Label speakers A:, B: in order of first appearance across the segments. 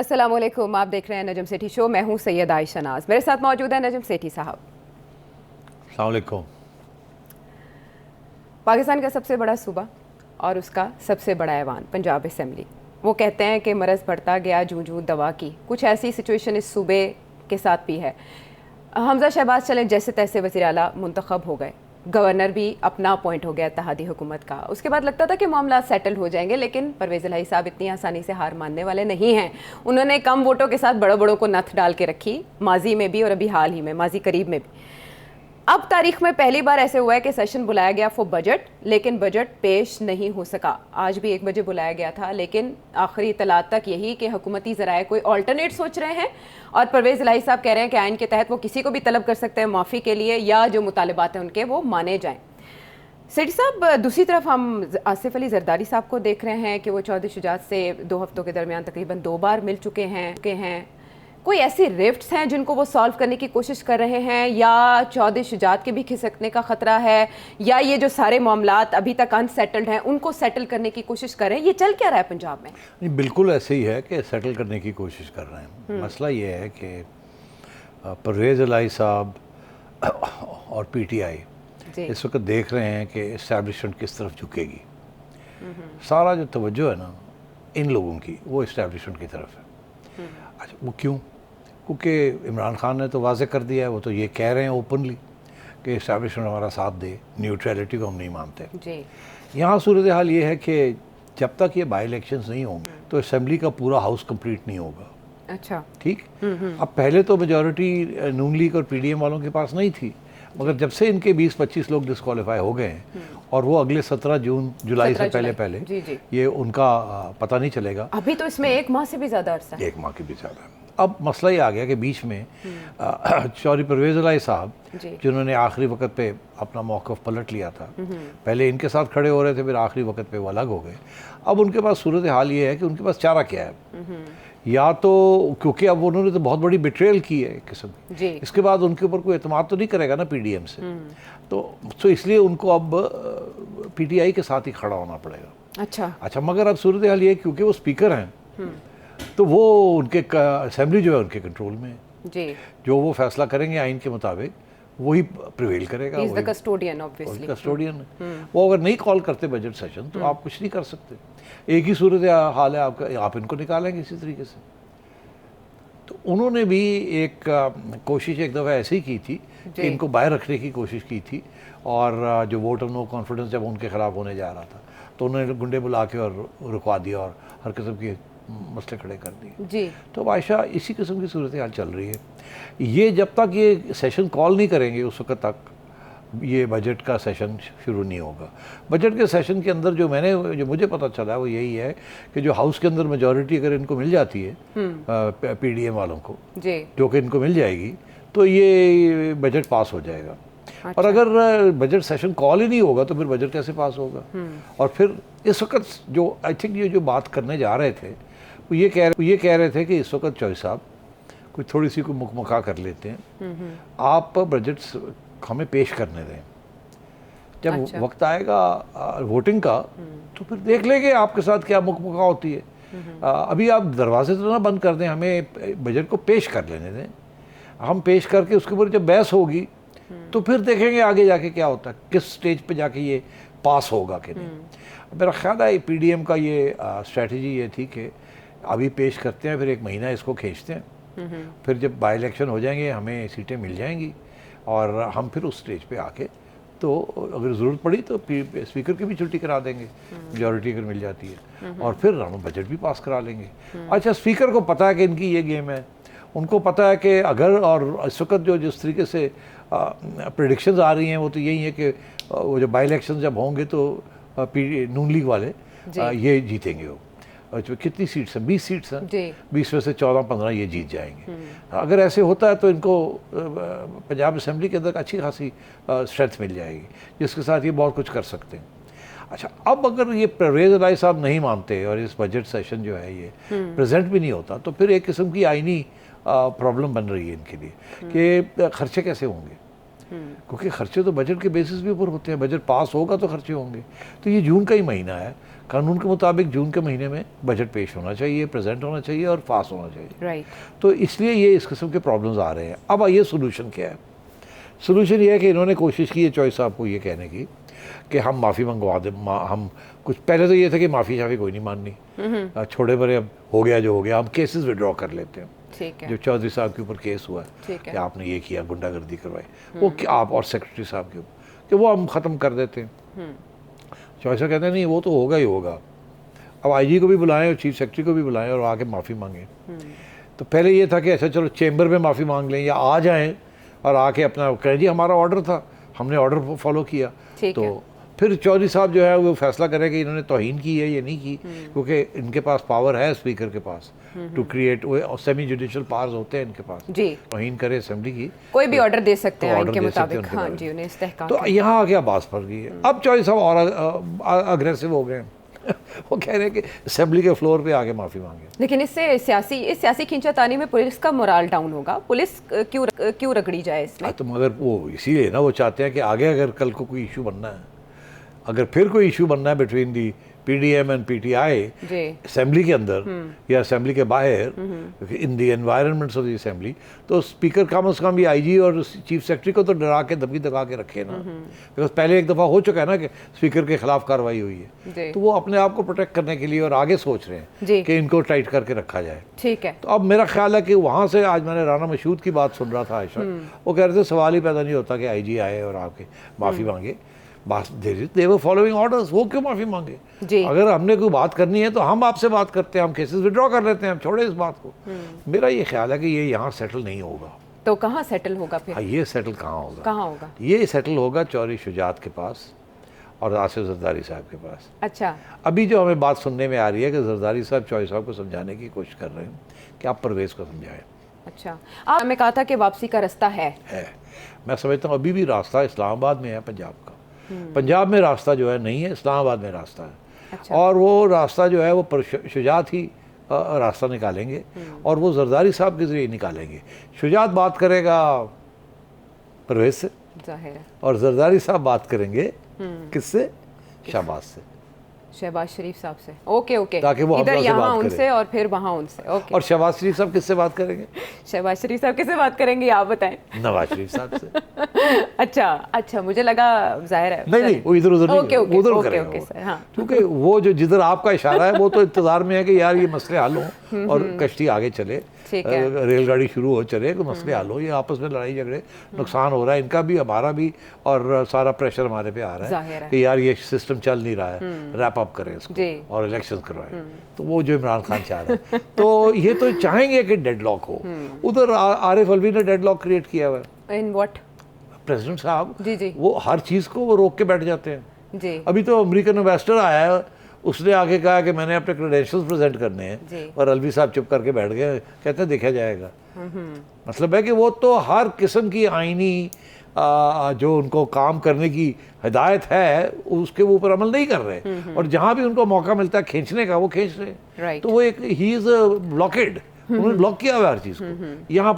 A: अस्सलाम वालेकुम, आप देख रहे हैं नजम सेठी शो। मैं हूं सैयद आयशा नाज, मेरे साथ मौजूद है नजम सेठी साहब।
B: अस्सलाम वालेकुम।
A: पाकिस्तान का सबसे बड़ा सूबा और उसका सबसे बड़ा ऐवान पंजाब असेंबली, वो कहते हैं कि मरज़ बढ़ता गया जूं जूं दवा की। कुछ ऐसी सिचुएशन इस सूबे के साथ भी है। हमजा शहबाज चले जैसे तैसे वज़ीर आला मुंतखब हो गए, गवर्नर भी अपना अपॉइंट हो गया इत्तेहादी हुकूमत का। उसके बाद लगता था कि मामला सेटल हो जाएंगे, लेकिन परवेज़ इलाही साहब इतनी आसानी से हार मानने वाले नहीं हैं। उन्होंने कम वोटों के साथ बड़ों बड़ों को नथ डाल के रखी, माजी में भी और अभी हाल ही में माजी करीब में भी। अब तारीख में पहली बार ऐसे हुआ है कि सेशन बुलाया गया फॉर बजट, लेकिन बजट पेश नहीं हो सका। आज भी 1 बजे बुलाया गया था, लेकिन आखिरी इतलात तक यही कि हुकूमती ज़राए कोई ऑल्टरनेट सोच रहे हैं और परवेज़ इलाही साहब कह रहे हैं कि आइन के तहत वो किसी को भी तलब कर सकते हैं माफ़ी के लिए, या जो मुतालिबात हैं उनके वो माने जाएँ। सेठी साहब, दूसरी तरफ हम आसिफ अली जरदारी साहब को देख रहे हैं कि वो चौधरी शुजात से 2 हफ्तों के दरमियान तकरीबन 2 बार मिल चुके हैं। कोई ऐसी रिफ्ट्स हैं जिनको वो सॉल्व करने की कोशिश कर रहे हैं, या चौधरी शुजात के भी खिसकने का ख़तरा है, या ये जो सारे मामलात अभी तक अनसेटल्ड हैं उनको सेटल करने की कोशिश कर रहे हैं? ये चल क्या रहा है पंजाब में?
B: नहीं, बिल्कुल ऐसे ही है कि सेटल करने की कोशिश कर रहे हैं। मसला ये है कि परवेज़ इलाही साहब और पीटीआई इस वक्त देख रहे हैं कि इस्टेब्लिशमेंट किस तरफ झुकेगी। सारा जो तवज्जो है ना इन लोगों की, वो इस्टेब्लिशमेंट की तरफ है। अच्छा, वो क्यों? क्योंकि इमरान खान ने तो वाज़े कर दिया है, वो तो ये कह रहे हैं ओपनली कि इस्टेब्लिशमेंट हमारा साथ दे, न्यूट्रलिटी को हम नहीं मानते जी। यहाँ सूरत हाल ये है कि जब तक ये बाई इलेक्शंस नहीं होंगे तो असेंबली का पूरा हाउस कंप्लीट नहीं होगा।
A: अच्छा,
B: ठीक। अब पहले तो मेजॉरिटी नून लीग और पीडीएम वालों के पास नहीं थी, मगर जब से इनके 20-25 लोग डिस्क्वालीफाई हो गए हैं और वो अगले 17 जुलाई से पहले
A: जी।
B: ये उनका पता नहीं चलेगा।
A: अभी तो इसमें 1 माह से भी ज़्यादा अरसा है।
B: 1 माह की भी ज़्यादा है। अब मसला ये आ गया कि बीच में चौधरी परवेज़ इलाही साहब, जिन्होंने आखिरी वक्त पे अपना मौक़िफ़ पलट लिया था, पहले इनके साथ खड़े हो रहे थे, फिर आखिरी वक्त पे वो अलग हो गए। अब उनके पास सूरत हाल ये है कि उनके पास चारा क्या है। या तो क्योंकि अब उन्होंने तो बहुत बड़ी बिट्रेयल की है एक किस्म की, इसके बाद उनके ऊपर कोई एतमाद तो नहीं करेगा ना पीडीएम से, तो इसलिए उनको अब पीटीआई के साथ ही खड़ा होना पड़ेगा। अच्छा, मगर अब सूरत हाल ये, क्योंकि वो स्पीकर हैं तो वो उनके असेंबली जो है उनके कंट्रोल में है जी। जो वो फैसला करेंगे आइन के मुताबिक वही प्रिवेल करेगा।
A: कस्टोडियन ऑब्वियसली,
B: कस्टोडियन वो अगर नहीं कॉल करते बजट सेशन तो आप कुछ नहीं कर सकते। एक ही सूरत हाल है आपका, आप इनको निकालेंगे इसी तरीके से। तो उन्होंने भी एक कोशिश एक दफ़ा ऐसे ही की थी कि इनको बाहर रखने की कोशिश की थी, और जो वोट ऑफ नो कॉन्फिडेंस जब उनके खिलाफ होने जा रहा था तो उन्होंने गुंडे बुला के और रुकवा दिया और हर किस्म की मसले खड़े कर दिए जी। तो आयशा, इसी किस्म की सूरत हाल चल रही है। ये जब तक ये सेशन कॉल नहीं करेंगे उस वक्त तक ये बजट का सेशन शुरू नहीं होगा। बजट के सेशन के अंदर जो मुझे पता चला है वो यही है कि जो हाउस के अंदर मेजॉरिटी अगर इनको मिल जाती है पीडीएम वालों को जी, जो कि इनको मिल जाएगी, तो ये बजट पास हो जाएगा। अच्छा। और अगर बजट सेशन कॉल ही नहीं होगा तो फिर बजट कैसे पास होगा? और फिर इस वक्त जो आई थिंक ये जो बात करने जा रहे थे वो ये कह रहे थे कि इस वक्त चौधरी साहब कोई थोड़ी सी कोई मुकमका कर लेते हैं, आप बजट हमें पेश करने दें। जब अच्छा। वक्त आएगा वोटिंग का तो फिर देख लेंगे आपके साथ क्या मुकमका होती है। अभी आप दरवाजे तो ना बंद कर दें, हमें बजट को पेश कर लेने दें। हम पेश करके उसके ऊपर जब बहस होगी तो फिर देखेंगे आगे जाके क्या होता है, किस स्टेज पे जाके ये पास होगा कि नहीं। मेरा ख्याल है पीडीएम का ये स्ट्रेटजी ये थी कि अभी पेश करते हैं, फिर 1 महीना इसको खींचते हैं, फिर जब बाई इलेक्शन हो जाएंगे हमें सीटें मिल जाएंगी और हम फिर उस स्टेज पे आके तो अगर ज़रूरत पड़ी तो स्पीकर की भी छुट्टी करा देंगे, मेजॉरिटी अगर मिल जाती है, और फिर हम बजट भी पास करा लेंगे। अच्छा, स्पीकर को पता है कि इनकी ये गेम है, उनको पता है कि अगर, और इस वक्त जो जिस तरीके से प्रेडिक्शंस आ रही हैं वो तो यही है कि वो जो बाई इलेक्शन जब होंगे तो नून लीग वाले ये जीतेंगे। वो कितनी सीट्स हैं? 20 सीट्स हैं, 20 में से 14-15 ये जीत जाएंगे। अगर ऐसे होता है तो इनको पंजाब असेंबली के अंदर अच्छी खासी स्ट्रेंथ मिल जाएगी, जिसके साथ ये बहुत कुछ कर सकते हैं। अच्छा, अब अगर ये परवेज़ इलाही साहब नहीं मानते और इस बजट सेशन जो है ये प्रेजेंट भी नहीं होता तो फिर एक किस्म की आईनी प्रॉब्लम बन रही है इनके लिए कि खर्चे कैसे होंगे, क्योंकि खर्चे तो बजट के बेसिस भी ऊपर होते हैं। बजट पास होगा तो खर्चे होंगे। तो ये जून का ही महीना है, कानून के मुताबिक जून के महीने में बजट पेश होना चाहिए, प्रेजेंट होना चाहिए और पास होना चाहिए।
A: राइट।
B: तो इसलिए ये इस किस्म के प्रॉब्लम्स आ रहे हैं। अब ये सोल्यूशन क्या है? सोल्यूशन ये है कि इन्होंने कोशिश की है चॉइस साहब को ये कहने की कि हम माफ़ी मंगवा दें। हम कुछ पहले तो ये था कि माफ़ी शाफ़ी कोई नहीं माननी, छोड़े बड़े, अब हो गया जो हो गया, हम केसेस विड्रॉ कर लेते हैं।
A: ठीक है।
B: जो चौधरी साहब के ऊपर केस हुआ
A: ठीक है
B: कि आपने ये किया, गुंडागर्दी करवाई, वो कि आप और सेक्रेटरी साहब के ऊपर, कि वो हम ख़त्म कर देते हैं। चौधरी साहब कहते हैं नहीं, वो तो होगा ही होगा। अब आईजी को भी बुलाएं और चीफ सेक्रेटरी को भी बुलाएं और आके माफ़ी मांगें। तो पहले ये था कि अच्छा चलो चेंबर में माफ़ी मांग लें या आ जाएं और आके अपना कहें जी हमारा ऑर्डर था, हमने ऑर्डर फॉलो किया। तो फिर चौधरी साहब जो है वो फैसला करें कि इन्होंने तौहीन की है या नहीं की, क्योंकि इनके पास पावर है स्पीकर के पास टू क्रिएट, वो सेमी जुडिशियल पावर्स होते हैं इनके पास
A: जी।
B: तौहीन करे असेंबली की,
A: कोई भी ऑर्डर दे सकते हैं
B: ऑर्डर
A: इनके
B: दे सकते हैं
A: मुताबिक।
B: उनके
A: हाँ
B: बारे
A: जी,
B: में।
A: उन्हें इस्तेहकाम
B: तो यहाँ आके आवाज़ पड़ गई है। अब चौधरी साहब और अग्रेसिव हो गए हैं। वो कह रहे हैं कि असेंबली के फ्लोर पे आके माफ़ी मांगे।
A: लेकिन इससे इस सियासी खींचातानी में पुलिस का मोराल डाउन होगा। पुलिस क्यों रगड़ी जाए इसमें?
B: तो मगर वो इसीलिए ना वो चाहते हैं कि आगे अगर कल को कोई इशू बनना है, अगर फिर कोई इशू बनना है between the PDM and PTI assembly के अंदर या असेंबली के बाहर, in the environments of the assembly, तो स्पीकर कम से कम भी आईजी और चीफ सेक्रेटरी को तो डरा के धमकी दगा के रखे ना। बिकॉज पहले एक दफ़ा हो चुका है ना कि स्पीकर के खिलाफ कार्रवाई हुई है, तो वो अपने आप को प्रोटेक्ट करने के लिए और आगे सोच रहे हैं कि इनको टाइट करके रखा जाए।
A: ठीक है।
B: तो अब मेरा ख्याल है कि वहाँ से आज मैंने राना मशहूद की बात सुन रहा था आयशा, वो कह रहे थे सवाल ही पैदा नहीं होता कि आईजी आए और आके माफ़ी मांगे। दे वर फॉलोइंग ऑर्डर्स, वो क्यों माफ़ी मांगे? अगर हमने कोई बात करनी है तो हम आपसे बात करते हैं, हम केसेस विड्रॉ कर लेते हैं, हम छोड़े इस बात को। मेरा ये ख्याल है कि ये यहाँ सेटल नहीं होगा।
A: तो कहाँ सेटल होगा फिर?
B: ये सेटल कहाँ होगा?
A: कहाँ होगा?
B: ये सेटल होगा चौधरी शुजात के पास और आसिफ जरदारी साहब के पास।
A: अच्छा।
B: अभी जो हमें बात सुनने में आ रही है कि जरदारी साहब चौधरी साहब को समझाने की कोशिश कर रहे हैं कि आप परवेज़ को समझाएं।
A: अच्छा, आपने कहा था कि वापसी का रास्ता है।
B: मैं समझता हूँ अभी भी रास्ता इस्लामाबाद में है, पंजाब का। पंजाब में रास्ता जो है नहीं है, इस्लामाबाद में रास्ता है।
A: अच्छा।
B: और वो रास्ता जो है वो शुजात ही रास्ता निकालेंगे और वो जरदारी साहब के ज़रिए निकालेंगे। शुजात बात करेगा परवेज़ से,
A: जाहिर है,
B: और जरदारी साहब बात करेंगे किससे? शहबाज से,
A: शहबाज शरीफ साहब से। ओके ओके,
B: ताकि वो
A: इधर
B: हमजा से
A: यहाँ
B: बात
A: उनसे और फिर वहाँ उनसे। ओके।
B: और शहबाज शरीफ साहब किससे बात करेंगे?
A: शहबाज शरीफ साहब किससे बात करेंगे आप बताएं?
B: नवाज शरीफ साहब से।
A: अच्छा, मुझे लगा जाहिर है।
B: नहीं, वो इधर उधर नहीं, उधर करेंगे
A: सर। हाँ।
B: क्योंकि वो जो जिधर आपका इशारा है वो तो इंतजार में है कि यार ये मसले हल हों और कश्ती आगे चले, रेलगाड़ी शुरू हो, चले, तो मसले हल हो। ये आपस में लड़ाई झगड़े, नुकसान हो रहा है इनका भी, हमारा भी, और सारा प्रेशर हमारे पे आ रहा है कि यार ये सिस्टम चल नहीं रहा है, रैप अप करें इसको और इलेक्शन करवाएं। तो वो जो इमरान खान चाह रहा है, तो ये तो चाहेंगे कि डेडलॉक हो। उधर आरिफ अलवी ने डेडलॉक क्रिएट किया हुआ है।
A: In what?
B: प्रेसिडेंट साहब
A: जी।
B: वो हर चीज़ को वो रोक के बैठ जाते हैं
A: जी।
B: अभी तो अमेरिकन इन्वेस्टर आया है, उसने आके कहा कि मैंने अपने क्रेडेंशियल्स प्रेजेंट करने हैं, और अलवी साहब चुप करके बैठ गए, कहते हैं देखा जाएगा। मतलब है कि वो तो हर किस्म की आईनी जो उनको काम करने की हिदायत है उसके ऊपर अमल नहीं कर रहे, और जहाँ भी उनको मौका मिलता है खींचने का वो खींच रहे। तो वो एक ही इज ब्लॉकेड, उन्होंने ब्लॉक किया हुआ हर चीज़ को। यहाँ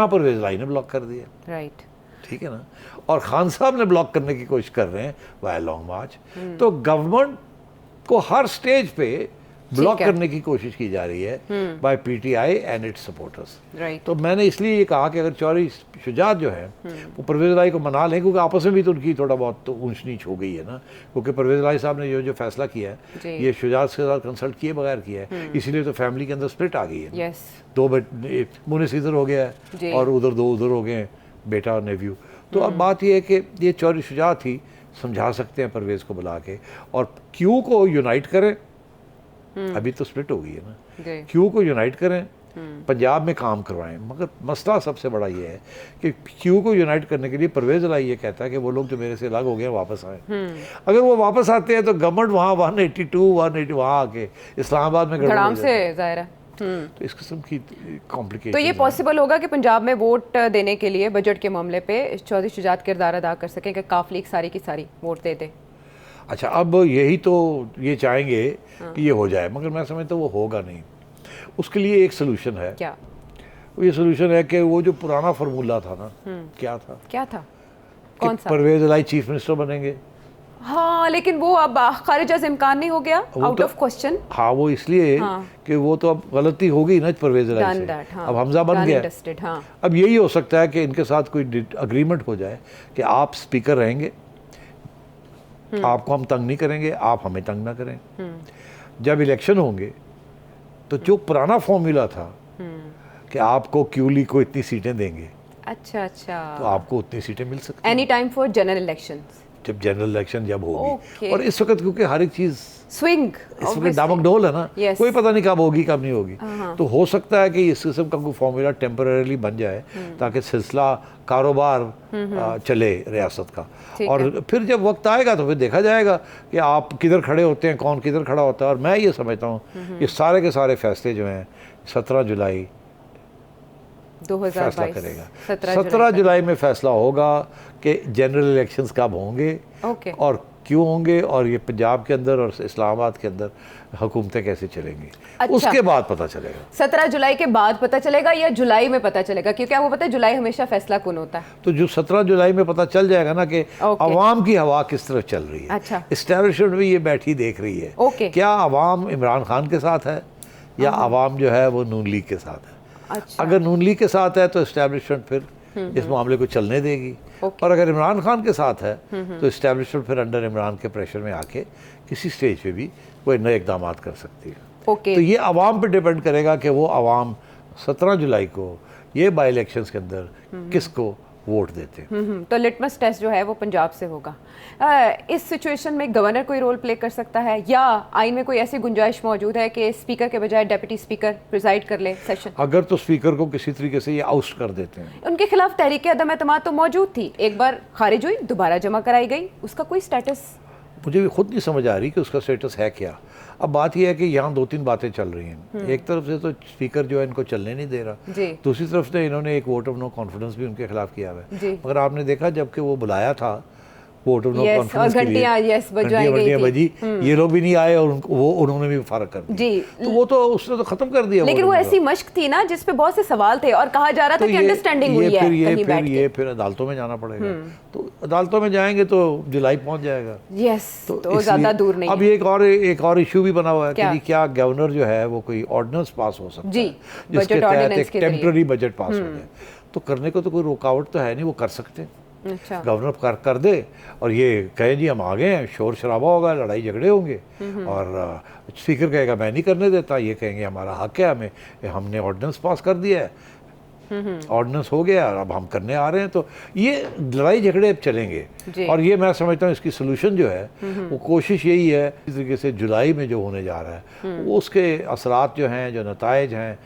B: पर वेजलाई ने ब्लॉक कर दिया।
A: राइट,
B: ठीक है ना। और खान साहब ने ब्लॉक करने की कोशिश कर रहे हैं वाया लॉन्ग मार्च। तो गवर्नमेंट को हर स्टेज पे ब्लॉक करने की कोशिश की जा रही है by PTI and its supporters. तो मैंने इसलिए ये कहा कि अगर चौधरी शुजात जो है वो परवेज़ इलाही को मना लें, क्योंकि आपस में भी तो उनकी थोड़ा बहुत तो ऊंच नीच हो गई है ना, क्योंकि परवेज़ इलाही साहब ने जो फैसला किया है ये शुजात के साथ कंसल्ट किए बगैर किया है, इसीलिए तो फैमिली के अंदर स्प्लिट आ गई है। दो मुनिस इधर हो गया है और उधर दो उधर हो गए हैं, बेटा और नेव्यू। तो अब बात यह है कि ये चौधरी शुजात ही समझा सकते हैं परवेज़ को बुला के, और क्यू को यूनाइट करें। अभी तो स्प्लिट हो गई है ना, क्यू को यूनाइट करें, पंजाब में काम करवाएं। मगर मसला सबसे बड़ा ये है कि क्यू को यूनाइट करने के लिए परवेज़ इलाही ये कहता है कि वो लोग जो मेरे से अलग हो गए वापस आए। अगर वो वापस आते हैं तो गवर्नमेंट वहाँ 182 180 वहाँ आके इस्लामाबाद में
A: धड़ाम से जाहिर है।
B: तो इस किस्म की कॉम्प्लिकेशन।
A: तो ये पॉसिबल होगा कि पंजाब में वोट देने के लिए बजट के मामले पे चौधरी शुजात किरदार अदा कर सकें कि काफ लीग सारी की सारी वोट दे दे?
B: अच्छा, अब यही तो ये चाहेंगे कि ये हो जाए, मगर मैं समझता हूँ वो होगा नहीं। उसके लिए एक सोल्यूशन है।
A: क्या?
B: ये सोल्यूशन है कि वो जो पुराना फार्मूला था ना, क्या था?
A: कौन सा?
B: परवेज़ इलाही चीफ मिनिस्टर बनेंगे
A: हाँ, लेकिन वो अब खारिज अज इम्कान नहीं हो गया, आउट ऑफ क्वेश्चन।
B: हाँ, वो इसलिए कि वो तो अब गलती हो गई ना परवेज इलाही से, अब हमजा बन गया।
A: हाँ।
B: अब यही हो सकता है कि इनके साथ कोई अग्रीमेंट हो जाए कि आप स्पीकर रहेंगे, आपको हम तंग नहीं करेंगे, आप हमें तंग ना करें। जब इलेक्शन होंगे तो जो पुराना फॉर्मूला था कि आपको क्यूली को इतनी सीटें देंगे,
A: अच्छा,
B: तो आपको उतनी सीटें मिल सकती हैं
A: any time for general elections,
B: जब जनरल इलेक्शन जब होगी। और इस वक्त क्योंकि हर एक चीज़
A: स्विंग,
B: इस वक्त डामक डोल है ना, कोई पता नहीं कब होगी कब नहीं होगी। तो हो सकता है कि इस किस्म का कोई फॉर्मूला टेम्परेरी बन जाए ताकि सिलसिला कारोबार चले रियासत का। और फिर जब वक्त आएगा तो फिर देखा जाएगा कि आप किधर खड़े होते हैं, कौन किधर खड़ा होता है। और मैं ये समझता हूँ कि सारे के सारे फैसले जो हैं 17 जुलाई
A: 2022
B: फैसला करेगा। 17 जुलाई में फैसला होगा कि जनरल इलेक्शंस कब होंगे और क्यों होंगे, और ये पंजाब के अंदर और इस्लामाबाद के अंदर हुकूमतें कैसे चलेंगी। अच्छा, उसके बाद पता चलेगा।
A: 17 जुलाई के बाद पता चलेगा या जुलाई में पता चलेगा? क्योंकि आपको पता है जुलाई हमेशा फैसला कौन होता है।
B: तो जो 17 जुलाई में पता चल जाएगा ना कि अवाम की हवा किस तरफ चल रही है।
A: अच्छा,
B: इस्टेब्लिशमेंट भी ये बैठी देख रही है क्या अवाम इमरान खान के साथ है या अवाम जो है वो नून लीग के साथ है।
A: अच्छा।
B: अगर नून लीग के साथ है तो इस्टेब्लिशमेंट फिर इस मामले को चलने देगी, और अगर इमरान खान के साथ है तो इस्टेब्लिशमेंट फिर अंडर इमरान के प्रेशर में आके किसी स्टेज पे भी कोई नए इकदाम कर सकती है। तो ये अवाम पे डिपेंड करेगा कि वो अवाम 17 जुलाई को ये बाई इलेक्शंस के अंदर किसको वोट देते हैं।
A: तो लिटमस टेस्ट जो है वो पंजाब से होगा। इस सिचुएशन में गवर्नर कोई रोल प्ले कर सकता है या आइन में कोई ऐसी गुंजाइश मौजूद है कि स्पीकर के बजाय डेप्यूटी स्पीकर प्रिजाइड कर ले सेशन?
B: अगर तो स्पीकर को किसी तरीके से ये आउस्ट कर देते हैं।
A: उनके खिलाफ तहरीक अदम एतमाद तो मौजूद थी, एक बार खारिज हुई, दोबारा जमा कराई गई, उसका कोई स्टेटस
B: मुझे भी खुद नहीं समझ आ रही कि उसका स्टेटस है क्या। अब बात यह है कि यहाँ 2-3 बातें चल रही हैं। एक तरफ से तो स्पीकर जो है इनको चलने नहीं दे रहा, दूसरी तरफ से इन्होंने एक वोट ऑफ नो कॉन्फिडेंस भी उनके खिलाफ किया हुआ है। मगर आपने देखा जबकि वो बुलाया था वोट ऑफ नो कॉन्फिडेंस के लिए, घंटियां बजी, ये लोग भी नहीं आए और वो उन्होंने भी फारग कर दिया। तो वो तो उसने तो खत्म कर दिया।
A: लेकिन वो ऐसी मश्क थी ना जिस पे बहुत से सवाल थे और कहा जा रहा था कि अंडरस्टैंडिंग हुई है।
B: फिर अदालतों में जाना पड़ेगा, तो अदालतों में जाएंगे तो जुलाई पहुंच जाएगा।
A: तो ज्यादा दूर नहीं।
B: अब एक और इशू भी बना हुआ है कि क्या गवर्नर जो है वो कोई ऑर्डिनेंस पास हो सकता है जिसके तहत एक टेम्पररी बजट पास हो जाए। तो करने को तो कोई रुकावट तो है नहीं, वो कर सकते हैं।
A: अच्छा।
B: गवर्नर कर दे और ये कहे जी हम आ गए हैं, शोर शराबा होगा, लड़ाई झगड़े होंगे, और स्पीकर कहेगा मैं नहीं करने देता, ये कहेंगे हमारा हक है, हमने ऑर्डिनेंस पास कर दिया है, ऑर्डिनेंस हो गया और अब हम करने आ रहे हैं। तो ये लड़ाई झगड़े अब चलेंगे और ये मैं समझता हूँ इसकी सोल्यूशन जो है वो कोशिश यही है इस तरीके से जुलाई में जो होने जा रहा है वो उसके असरात जो हैं, जो नताइज हैं,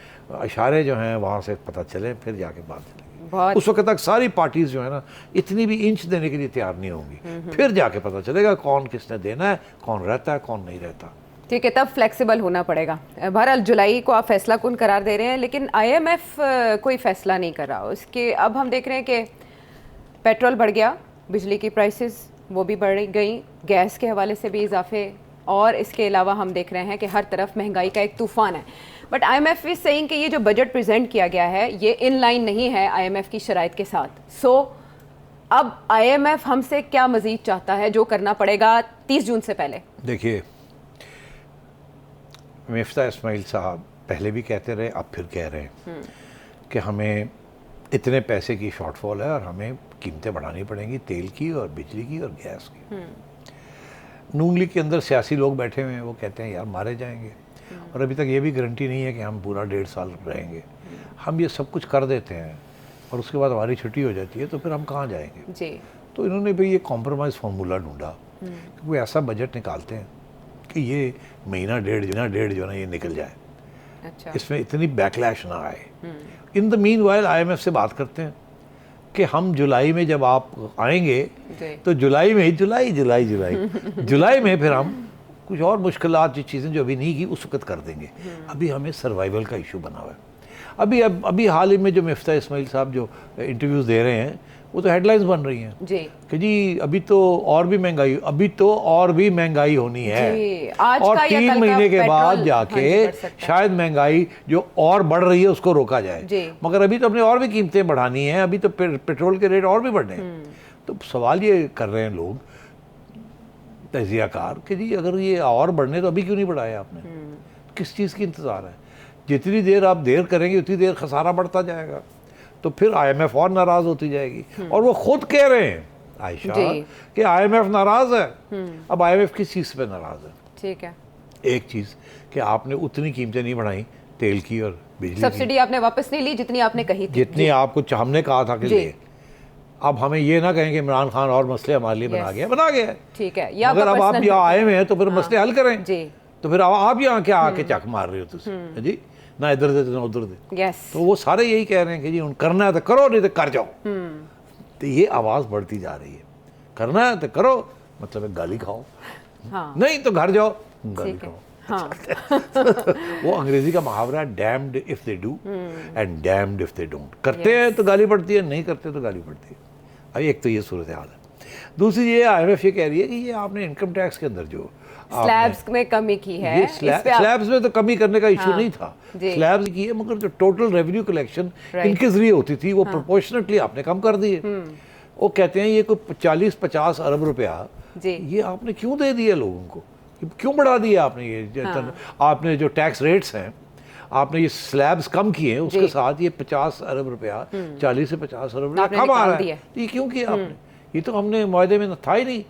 B: इशारे जो हैं वहाँ से पता चलें, फिर जाके बात चलेगी। उस वक्त तक सारी पार्टीज जो है ना इतनी भी इंच देने के लिए तैयार नहीं होंगी, फिर जाके पता चलेगा कौन किसने देना है, कौन रहता है, कौन नहीं रहता।
A: ठीक है, तब फ्लेक्सिबल होना पड़ेगा। बहरहाल जुलाई को आप फैसला कौन करार दे रहे हैं, लेकिन IMF कोई फैसला नहीं कर रहा। उसके अब हम देख रहे हैं कि पेट्रोल बढ़ गया, बिजली की प्राइसेस वो भी बढ़ गई, गैस के हवाले से भी इजाफे, और इसके अलावा हम देख रहे हैं कि हर तरफ महंगाई का एक तूफ़ान है। बट IMF इज सेइंग कि ये जो बजट प्रेजेंट किया गया है ये इन लाइन नहीं है IMF की शराइत के साथ। सो अब IMF हमसे क्या मज़ीद चाहता है जो करना पड़ेगा 30 जून से पहले?
B: देखिए, मिफ्ता इस्माइल साहब पहले भी कहते रहे, अब फिर कह रहे हैं कि हमें इतने पैसे की शॉर्टफॉल है और हमें कीमतें बढ़ानी पड़ेंगी, तेल की और बिजली की और गैस की। नून लीग के अंदर सियासी लोग बैठे हुए हैं, वो कहते हैं यार मारे जाएंगे, और अभी तक ये भी गारंटी नहीं है कि हम पूरा 1.5 साल रहेंगे। हम ये सब कुछ कर देते हैं और उसके बाद हमारी छुट्टी हो जाती है, तो फिर हम कहाँ जाएंगे जी। तो इन्होंने भी ये कॉम्प्रोमाइज़ फार्मूला ढूंढा कि वो ऐसा बजट निकालते हैं कि ये महीना डेढ़ जो ना ये निकल जाए। अच्छा। इसमें इतनी बैकलैश ना आए। In the mean while IMF से बात करते हैं कि हम जुलाई में जब आप आएंगे तो जुलाई में फिर हम कुछ और मुश्किलात जो चीज़ें जो अभी नहीं की उस वक्त कर देंगे। अभी हमें सर्वाइवल का इशू बना हुआ है। अभी हाल ही में जो मिफ्ता इस्माइल साहब जो इंटरव्यूज़ दे रहे हैं वो तो हेडलाइंस बन रही हैं जी कि जी अभी तो और भी महंगाई होनी है,
A: आज
B: और 3 महीने के बाद जाके शायद महंगाई जो और बढ़ रही है उसको रोका जाए। मगर अभी तो अपने और भी कीमतें बढ़ानी है, अभी तो पेट्रोल के रेट और भी बढ़ने हैं। तो सवाल ये कर रहे हैं लोग तजियाकार कि जी अगर ये और बढ़ने तो अभी क्यों नहीं बढ़ाया आपने, किस चीज़ की इंतज़ार है। जितनी देर आप देर करेंगे उतनी देर खसारा बढ़ता जाएगा, तो फिर IMF और नाराज़ होती जाएगी। और वो खुद कह रहे हैं आयशा कि IMF नाराज़ है। अब IMF किस चीज़ पे नाराज़ है?
A: ठीक है,
B: एक चीज़ कि आपने उतनी कीमतें नहीं बढ़ाई तेल की और बिजली की,
A: सब्सिडी आपने वापस नहीं ली जितनी आपने कही थी,
B: जितनी आपको हमने कहा था कि लिए। अब हमें ये ना कहें कि इमरान खान और मसले हमारे लिए बना गया,
A: ठीक है,
B: या अगर अब आप यहाँ आए हुए हैं तो फिर मसले हल करें
A: जी।
B: तो फिर आप यहाँ क्या आके चक मार रहे हो तुम जी, ना इधर दे ना उधर दे।
A: यस,
B: तो वो सारे यही कह रहे हैं कि जी उन करना है तो करो, नहीं तो कर जाओ। तो ये आवाज़ बढ़ती जा रही है, करना है तो करो मतलब गाली खाओ, नहीं तो घर जाओ गाली खाओ। वो अंग्रेजी का मुहावरा है, damned if they do and damned if they don't. करते हैं तो गाली पड़ती है, नहीं करते तो गाली पड़ती है। अब एक तो ये सूरत हाल है। दूसरी ये IMF ये कह रही है कि ये आपने इनकम टैक्स के अंदर जो
A: स्लैब्स में कमी की है,
B: ये स्लैब्स में तो कमी करने का इशू नहीं था, स्लैब्स की है, मगर जो टोटल रेवेन्यू कलेक्शन इनके जरिए होती थी वो प्रोपोर्शनेटली आपने कम कर दी है। वो कहते हैं ये कोई 40-50 अरब रुपया ये आपने क्यों दे दिया लोगों को, क्यों बढ़ा दिया आपने ये आपने जो टैक्स रेट्स हैं आपने ये स्लैब्स कम किए हैं, उसके साथ ये 50 अरब रुपया 40 से 50 अरब रुपया कम आ रहा है, ये क्यों किया आपने? ये तो हमने मुआहदे में था ही नहीं।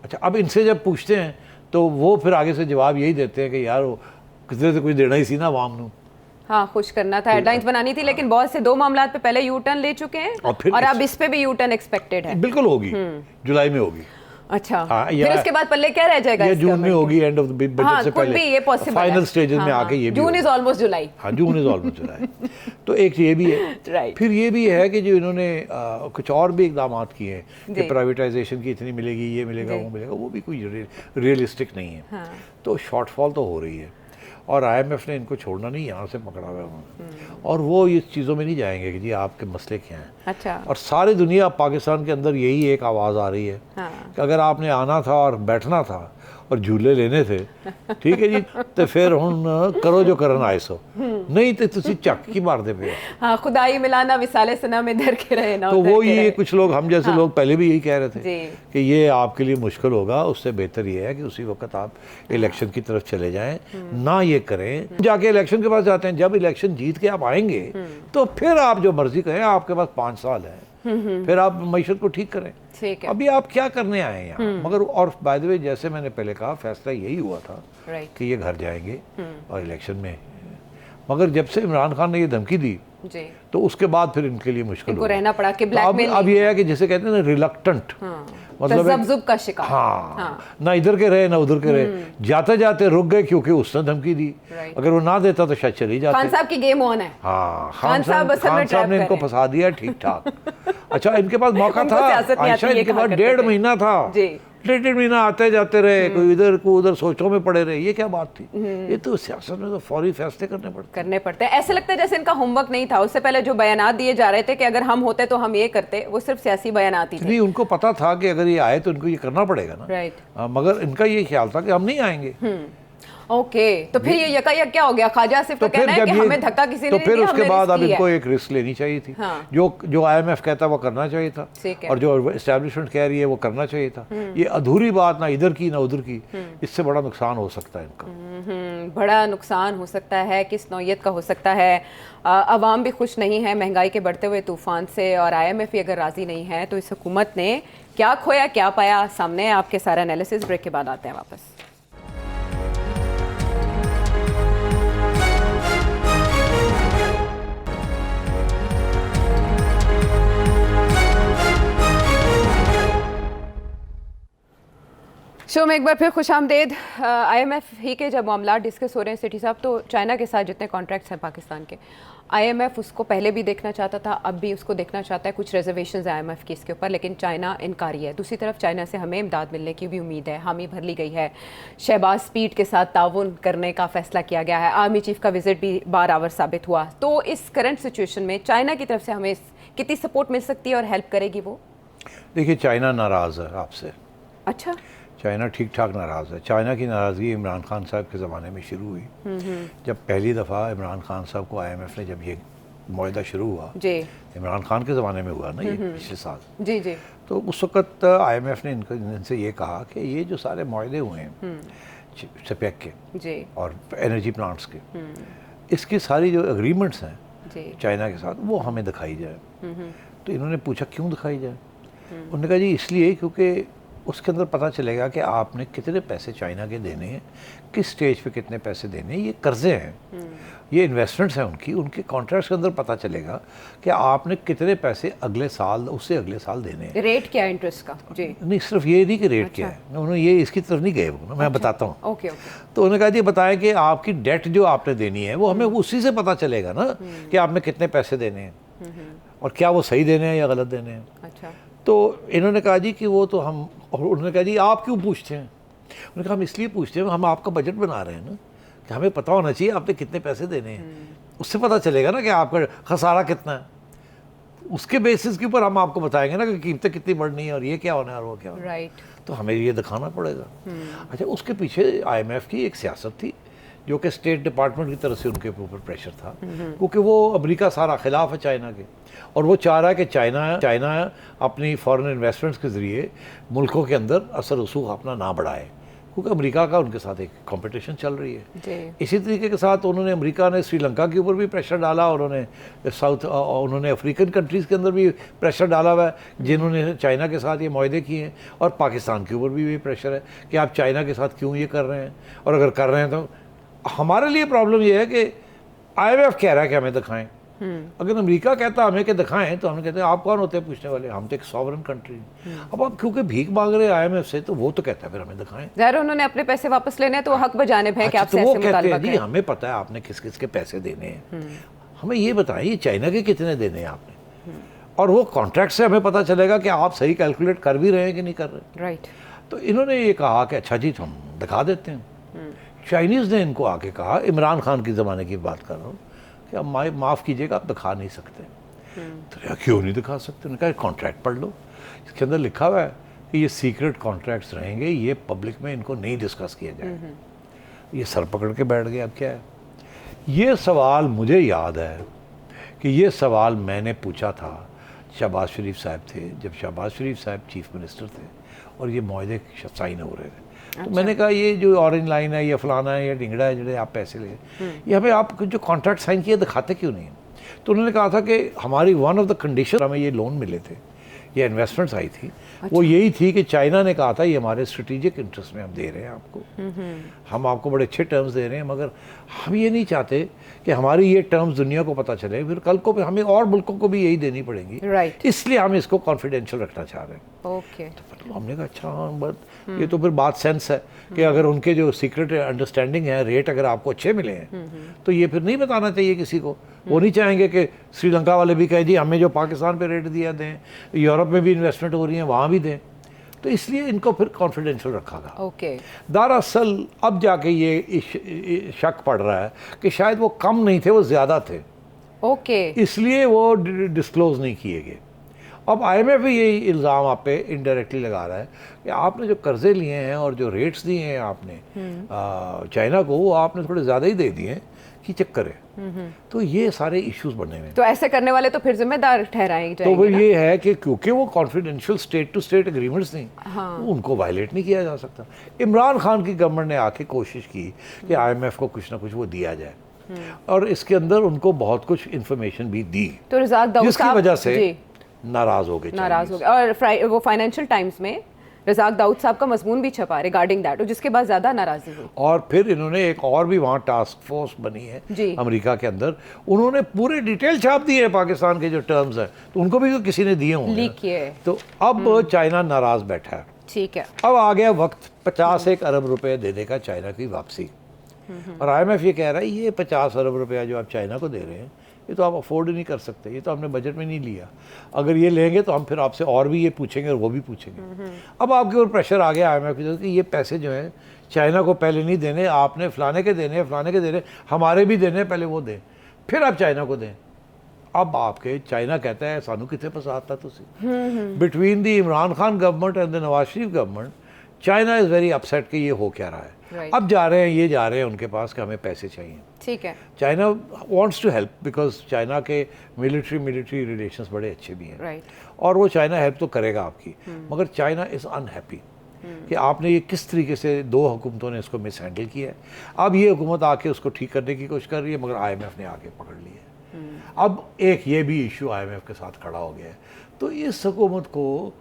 B: अच्छा, अब इनसे जब पूछते हैं तो वो फिर आगे से जवाब यही देते हैं कि यार वो किसी से कुछ देना ही सी ना अवाम नू,
A: हाँ खुश करना था, हेडलाइंस बनानी थी, लेकिन बहुत से 2 मामलात पे पहले यू टर्न ले चुके हैं और अब इस पे भी यू टर्न एक्सपेक्टेड है।
B: बिल्कुल होगी, जुलाई में होगी।
A: अच्छा, फिर उसके बाद पल्ले क्या रह जाएगा?
B: ये जून में होगी, एंड ऑफ द बजट से पहले,
A: ये पॉसिबल
B: फाइनल स्टेजेस में आके ये भी
A: जून इज ऑलमोस्ट जुलाई।
B: हाँ, जून इज ऑलमोस्ट जुलाई। तो एक ये भी है, फिर ये भी है कि जो इन्होंने कुछ और भी इकदाम किए हैं कि प्राइवेटाइजेशन की इतनी मिलेगी, ये मिलेगा, वो मिलेगा, वो भी कोई रियलिस्टिक नहीं है। तो शॉर्टफॉल तो हो रही है और IMF ने इनको छोड़ना नहीं, यहाँ से पकड़ा हुआ है उन्होंने, और वो इस चीज़ों में नहीं जाएंगे कि जी आपके मसले क्या हैं।
A: अच्छा, और
B: सारी दुनिया पाकिस्तान के अंदर यही एक आवाज़ आ रही है कि अगर आपने आना था और बैठना था और झूले लेने थे, ठीक है जी, तो फिर हुन करो जो करन आए सो, नहीं तो तुसी चक की मार दे पे।
A: हाँ, खुदाई मिलाना विसाले सना में धर के रहे ना,
B: तो वो ये कुछ लोग हम जैसे लोग पहले भी यही कह रहे थे कि ये आपके लिए मुश्किल होगा, उससे बेहतर ये है कि उसी वक्त आप इलेक्शन की तरफ चले जाएं, ना ये करें जाके इलेक्शन के पास जाते हैं। जब इलेक्शन जीत के आप आएंगे तो फिर आप जो मर्जी करें, आपके पास 5 साल है, फिर आप मईशत को ठीक करें। अभी आप क्या करने आए हैं यहाँ? मगर और बाय द वे, जैसे मैंने पहले कहा, फैसला यही हुआ था कि ये घर जाएंगे और इलेक्शन में, मगर जब से इमरान खान ने ये धमकी दी तो उसके बाद फिर इनके लिए मुश्किल हो
A: रहना पड़ा कि ब्लैकमेल।
B: अब ये है कि जैसे कहते हैं ना, रिलक्टेंट, मतलब
A: तज़ब्ज़ुब का शिकार।
B: हाँ, ना इधर के रहे ना उधर के रहे, जाते जाते रुक गए क्योंकि उसने धमकी दी। अगर वो ना देता तो शायद चली जाते।
A: खान साहब की गेम ऑन है।
B: हाँ, खान साहब ने इनको फंसा दिया ठीक ठाक। अच्छा, इनके पास मौका था आयशा, इनके पास 1.5 महीना था, 1.5 महीना आते जाते रहे, कोई इधर को उधर सोचों में पड़े रहे, ये क्या बात थी? ये तो सियासत में तो फौरी फैसले करने पड़ते
A: हैं। ऐसे लगता है जैसे इनका होमवर्क नहीं था, उससे पहले जो बयानात दिए जा रहे थे कि अगर हम होते तो हम ये करते, वो सिर्फ सियासी बयानात ही थे।
B: नहीं, उनको पता था कि अगर ये आए तो इनको ये करना पड़ेगा ना,
A: राइट।
B: मगर इनका ये ख्याल था कि हम नहीं आएंगे।
A: ओके, तो फिर ये यकायक क्या हो गया? ख्वाजा सिर्फ तो कहना है कि हमें धक्का किसी ने
B: तो
A: नहीं
B: फिर
A: दिया,
B: उसके बाद अब इनको
A: है।
B: एक रिस्क लेनी चाहिए थी। जो IMF कहता है वो करना चाहिए था, और जो एस्टैब्लिशमेंट कह रही है वो करना चाहिए था। ये अधूरी बात, ना इधर की ना उधर की, इससे बड़ा नुकसान हो सकता है इनका।
A: बड़ा नुकसान हो सकता है, किस नौयत का हो सकता है? अवाम भी खुश नहीं है महंगाई के बढ़ते हुए तूफान से, और IMF ही अगर राजी नहीं है तो इस हुकूमत ने क्या खोया क्या पाया, सामने आपके सारा एनालिसिस। ब्रेक के बाद आते हैं वापस। शो में एक बार फिर खुश आमदेद। IMF ही के जब मामला डिस्कस हो रहे हैं सिटी साहब, तो चाइना के साथ जितने कॉन्ट्रैक्ट्स हैं पाकिस्तान के, IMF उसको पहले भी देखना चाहता था, अब भी उसको देखना चाहता है। कुछ रिजर्वेशंस है IMF की इसके ऊपर, लेकिन चाइना इनकारी है। दूसरी तरफ चाइना से हमें इमदाद मिलने की भी उम्मीद है, हामी भर ली गई है। शहबाज स्पीड के साथ ताउन करने का फैसला किया गया है। आर्मी चीफ का विजिट भी बार आवर साबित हुआ। तो इस करंट सिचुएशन में चाइना की तरफ से हमें कितनी सपोर्ट मिल सकती है और हेल्प करेगी वो?
B: देखिए, चाइना नाराज़ है आपसे।
A: अच्छा,
B: चाइना ठीक ठाक नाराज़ है। चाइना की नाराज़गी इमरान खान साहब के ज़माने में शुरू हुई, जब पहली दफ़ा इमरान खान साहब को IMF ने जब ये मुआहदा शुरू हुआ,
A: जी
B: इमरान खान के ज़माने में हुआ ना ये पिछले साल,
A: जी जी
B: तो उस वक्त IMF ने इनसे ये कहा कि ये जो सारे मुआहदे हुए हैं सपेक के
A: जी
B: और एनर्जी प्लांट्स के, इसकी सारी जो एग्रीमेंट्स हैं
A: जी
B: चाइना के साथ वो हमें दिखाई जाए। तो इन्होंने पूछा क्यों दिखाई जाए? उन्होंने कहा जी इसलिए क्योंकि उसके अंदर पता चलेगा कि आपने कितने पैसे चाइना के देने हैं, किस स्टेज पे कितने पैसे देने हैं, ये कर्जे हैं, ये इन्वेस्टमेंट्स हैं उनके कॉन्ट्रैक्ट्स के अंदर पता चलेगा कि आपने कितने पैसे अगले साल उससे अगले साल देने हैं।
A: रेट क्या है इंटरेस्ट का? जी
B: नहीं सिर्फ ये नहीं कि रेट क्या है, उन्होंने ये इसकी तरफ नहीं गए वो, मैं बताता हूँ।
A: ओके ओके
B: तो उन्होंने कहा जी बताएं कि आपकी डेट जो आपने देनी है वो हमें उसी से पता चलेगा ना कि आपने कितने पैसे देने हैं और क्या वो सही देने हैं या गलत देने हैं।
A: अच्छा
B: तो इन्होंने कहा जी कि वो तो हम, और उन्होंने कहा जी आप क्यों पूछते हैं? उन्होंने कहा हम इसलिए पूछते हैं, हम आपका बजट बना रहे हैं ना, कि हमें पता होना चाहिए आपने कितने पैसे देने हैं, उससे पता चलेगा ना कि आपका खसारा कितना है, उसके बेसिस के ऊपर हम आपको बताएंगे ना कि कीमतें कितनी बढ़नी है और ये क्या होना है और वो क्या होना है।
A: राइट
B: तो हमें ये दिखाना पड़ेगा। अच्छा उसके पीछे IMF की एक सियासत थी जो कि स्टेट डिपार्टमेंट की तरफ से उनके ऊपर प्रेशर था, क्योंकि वो अमेरिका सारा खिलाफ है चाइना के, और वो चाह रहा है कि चाइना अपनी फॉरेन इन्वेस्टमेंट्स के ज़रिए मुल्कों के अंदर असर रसूख अपना ना बढ़ाए, क्योंकि अमेरिका का उनके साथ एक कंपटीशन चल रही है।
A: जी
B: इसी तरीके के साथ उन्होंने, अमेरिका ने श्रीलंका के ऊपर भी प्रेशर डाला, और उन्होंने अफ्रीकन कंट्रीज़ के अंदर भी प्रेशर डाला हुआ है जिन्होंने चाइना के साथ ये मुआहदे किए हैं, और पाकिस्तान के ऊपर भी ये प्रेशर है कि आप चाइना के साथ क्यों ये कर रहे हैं, और अगर कर रहे हैं तो हमारे लिए प्रॉब्लम ये है कि IMF कह रहा है कि हमें दिखाएं, अगर अमेरिका कहता हमें कि दिखाएं तो हम कहते हैं आप कौन होते हैं पूछने वाले, हम तो एक सॉवरन कंट्री हैं। अब आप क्योंकि भीख मांग रहे हैं IMF से, तो वो तो कहता है फिर हमें दिखाएं।
A: ज़ाहिर उन्होंने अपने पैसे वापस लेने हैं तो वो हक बजानिब है कि
B: अच्छा,
A: आपसे
B: तो वो
A: ऐसे
B: कहते
A: मुतालबा
B: हैं जी
A: करें।
B: हमें पता है आपने किस किस के पैसे देने हैं, हमें ये बताइए चाइना के कितने देने हैं आपने, और वो कॉन्ट्रैक्ट से हमें पता चलेगा कि आप सही कैलकुलेट कर भी रहे हैं कि नहीं कर रहे।
A: राइट
B: तो इन्होंने ये कहा कि अच्छा जी हम दिखा देते हैं। चाइनीज़ ने इनको आके कहा, इमरान खान के ज़माने की बात कर रहा हूँ, कि आप माफ़ कीजिएगा आप दिखा नहीं सकते। तो यार क्यों नहीं दिखा सकते? उन्होंने कहा कॉन्ट्रैक्ट पढ़ लो, इसके अंदर लिखा हुआ है कि ये सीक्रेट कॉन्ट्रैक्ट्स रहेंगे, ये पब्लिक में इनको नहीं डिस्कस किया जाए। ये सर पकड़ के बैठ गए। अब क्या है, ये सवाल मुझे याद है कि ये सवाल मैंने पूछा था शहबाज शरीफ साहब थे, जब शहबाज शरीफ साहब चीफ मिनिस्टर थे और ये मुआहदे साइन हो रहे थे। तो मैंने कहा ये जो ऑरेंज लाइन है, ये फलाना है, ये ढिंगड़ा है, जो आप पैसे ले, ये हमें आप जो कॉन्ट्रैक्ट साइन किए दिखाते क्यों नहीं? तो उन्होंने कहा था कि हमारी वन ऑफ द कंडीशन, हमें ये लोन मिले थे, ये इन्वेस्टमेंट्स आई थी, वो यही थी कि चाइना ने कहा था ये हमारे स्ट्रेटेजिक इंटरेस्ट में हम दे रहे हैं आपको, हम आपको बड़े अच्छे टर्म्स दे रहे हैं, मगर हम ये नहीं चाहते कि हमारी ये टर्म्स दुनिया को पता चले, फिर कल को हमें और मुल्कों को भी यही देनी पड़ेगी।
A: राइट
B: इसलिए हम इसको कॉन्फिडेंशियल रखना चाह रहे हैं।
A: ओके
B: तो हमने कहा अच्छा हाँ, बट ये तो फिर बात सेंस है कि अगर उनके जो सीक्रेट अंडरस्टैंडिंग है, रेट अगर आपको अच्छे मिले हैं तो ये फिर नहीं बताना चाहिए किसी को। वो नहीं चाहेंगे कि श्रीलंका वाले भी कहें जी हमें जो पाकिस्तान पे रेट दिया दें, यूरोप में भी इन्वेस्टमेंट हो रही है वहाँ भी दें, तो इसलिए इनको फिर कॉन्फिडेंशियल रखा गया।
A: ओके
B: दरअसल अब जाके ये शक पड़ रहा है कि शायद वो कम नहीं थे, वो ज़्यादा थे,
A: ओके
B: इसलिए वो डिस्क्लोज नहीं किए गए। अब IMF भी यही इल्ज़ाम आप पे इनडायरेक्टली लगा रहा है कि आपने जो कर्जे लिए हैं और जो रेट्स दिए हैं आपने चाइना को, वो आपने थोड़े ज़्यादा ही दे दिए हैं कि चक्कर है। तो ये सारे इश्यूज बने हुए हैं।
A: तो ऐसे करने वाले तो फिर जिम्मेदार ठहराए
B: तो
A: जाएंगे
B: वो
A: ना?
B: ये है कि क्योंकि वो confidential state to state agreements थी, उनको वायलेट नहीं किया जा सकता। इमरान खान की गवर्नमेंट ने आके कोशिश की कि IMF को कुछ ना कुछ वो दिया जाए, और इसके अंदर उनको बहुत कुछ इंफॉर्मेशन भी दी,
A: तो रज़ाक दाऊद
B: जिसकी
A: साहब
B: वजह से
A: जी,
B: नाराज हो गए।
A: नाराज हो गए। और वो फाइनेंशियल टाइम्स में रज़ाक दाऊद साहब का मजमून भी छपा रिगार्डिंग दैट, जिसके बाद ज़्यादा नाराज़गी हुई।
B: और फिर इन्होंने एक और भी वहाँ टास्क फोर्स बनी है
A: जी।
B: अमेरिका के अंदर, उन्होंने पूरे डिटेल छाप दिए हैं पाकिस्तान के जो टर्म्स हैं, तो उनको भी तो किसी ने दिए होंगे,
A: लीक किए।
B: तो अब चाइना नाराज बैठा है।
A: ठीक है,
B: अब आ गया वक्त 51 अरब रुपए देने का चाइना की वापसी, और IMF ये कह रहा है ये 50 अरब रुपया जो आप चाइना को दे रहे हैं ये तो आप अफोर्ड ही नहीं कर सकते, ये तो हमने बजट में नहीं लिया, अगर ये लेंगे तो हम फिर आपसे और भी ये पूछेंगे और वो भी पूछेंगे। अब आपके ऊपर प्रेशर आ गया IMF की तरफ कि ये पैसे जो हैं चाइना को पहले नहीं देने, आपने फलाने के देने, फलाने के देने, हमारे भी देने, पहले वो दें फिर आप चाइना को दें। अब आपके चाइना कहता है सानू कितने फसाद था तुसी between the Imran Khan government and the Nawaz Sharif government, China is very upset कि ये हो क्या रहा है।
A: Right.
B: अब जा रहे हैं, ये जा रहे हैं उनके पास कि हमें पैसे चाहिए।
A: ठीक है,
B: China wants to help because China के मिलिट्री रिलेशंस बड़े अच्छे भी हैं,
A: राइट,
B: और वो चाइना हेल्प तो करेगा आपकी, मगर चाइना इज़ अनहैप्पी कि आपने ये किस तरीके से दो हुकूमतों ने इसको मिस हैंडल किया है। अब ये हुकूमत आके उसको ठीक करने की कोशिश कर रही है, मगर IMF ने आके पकड़ ली है। अब एक ये भी इशू IMF के साथ खड़ा हो गया है, तो इस हुकूमत को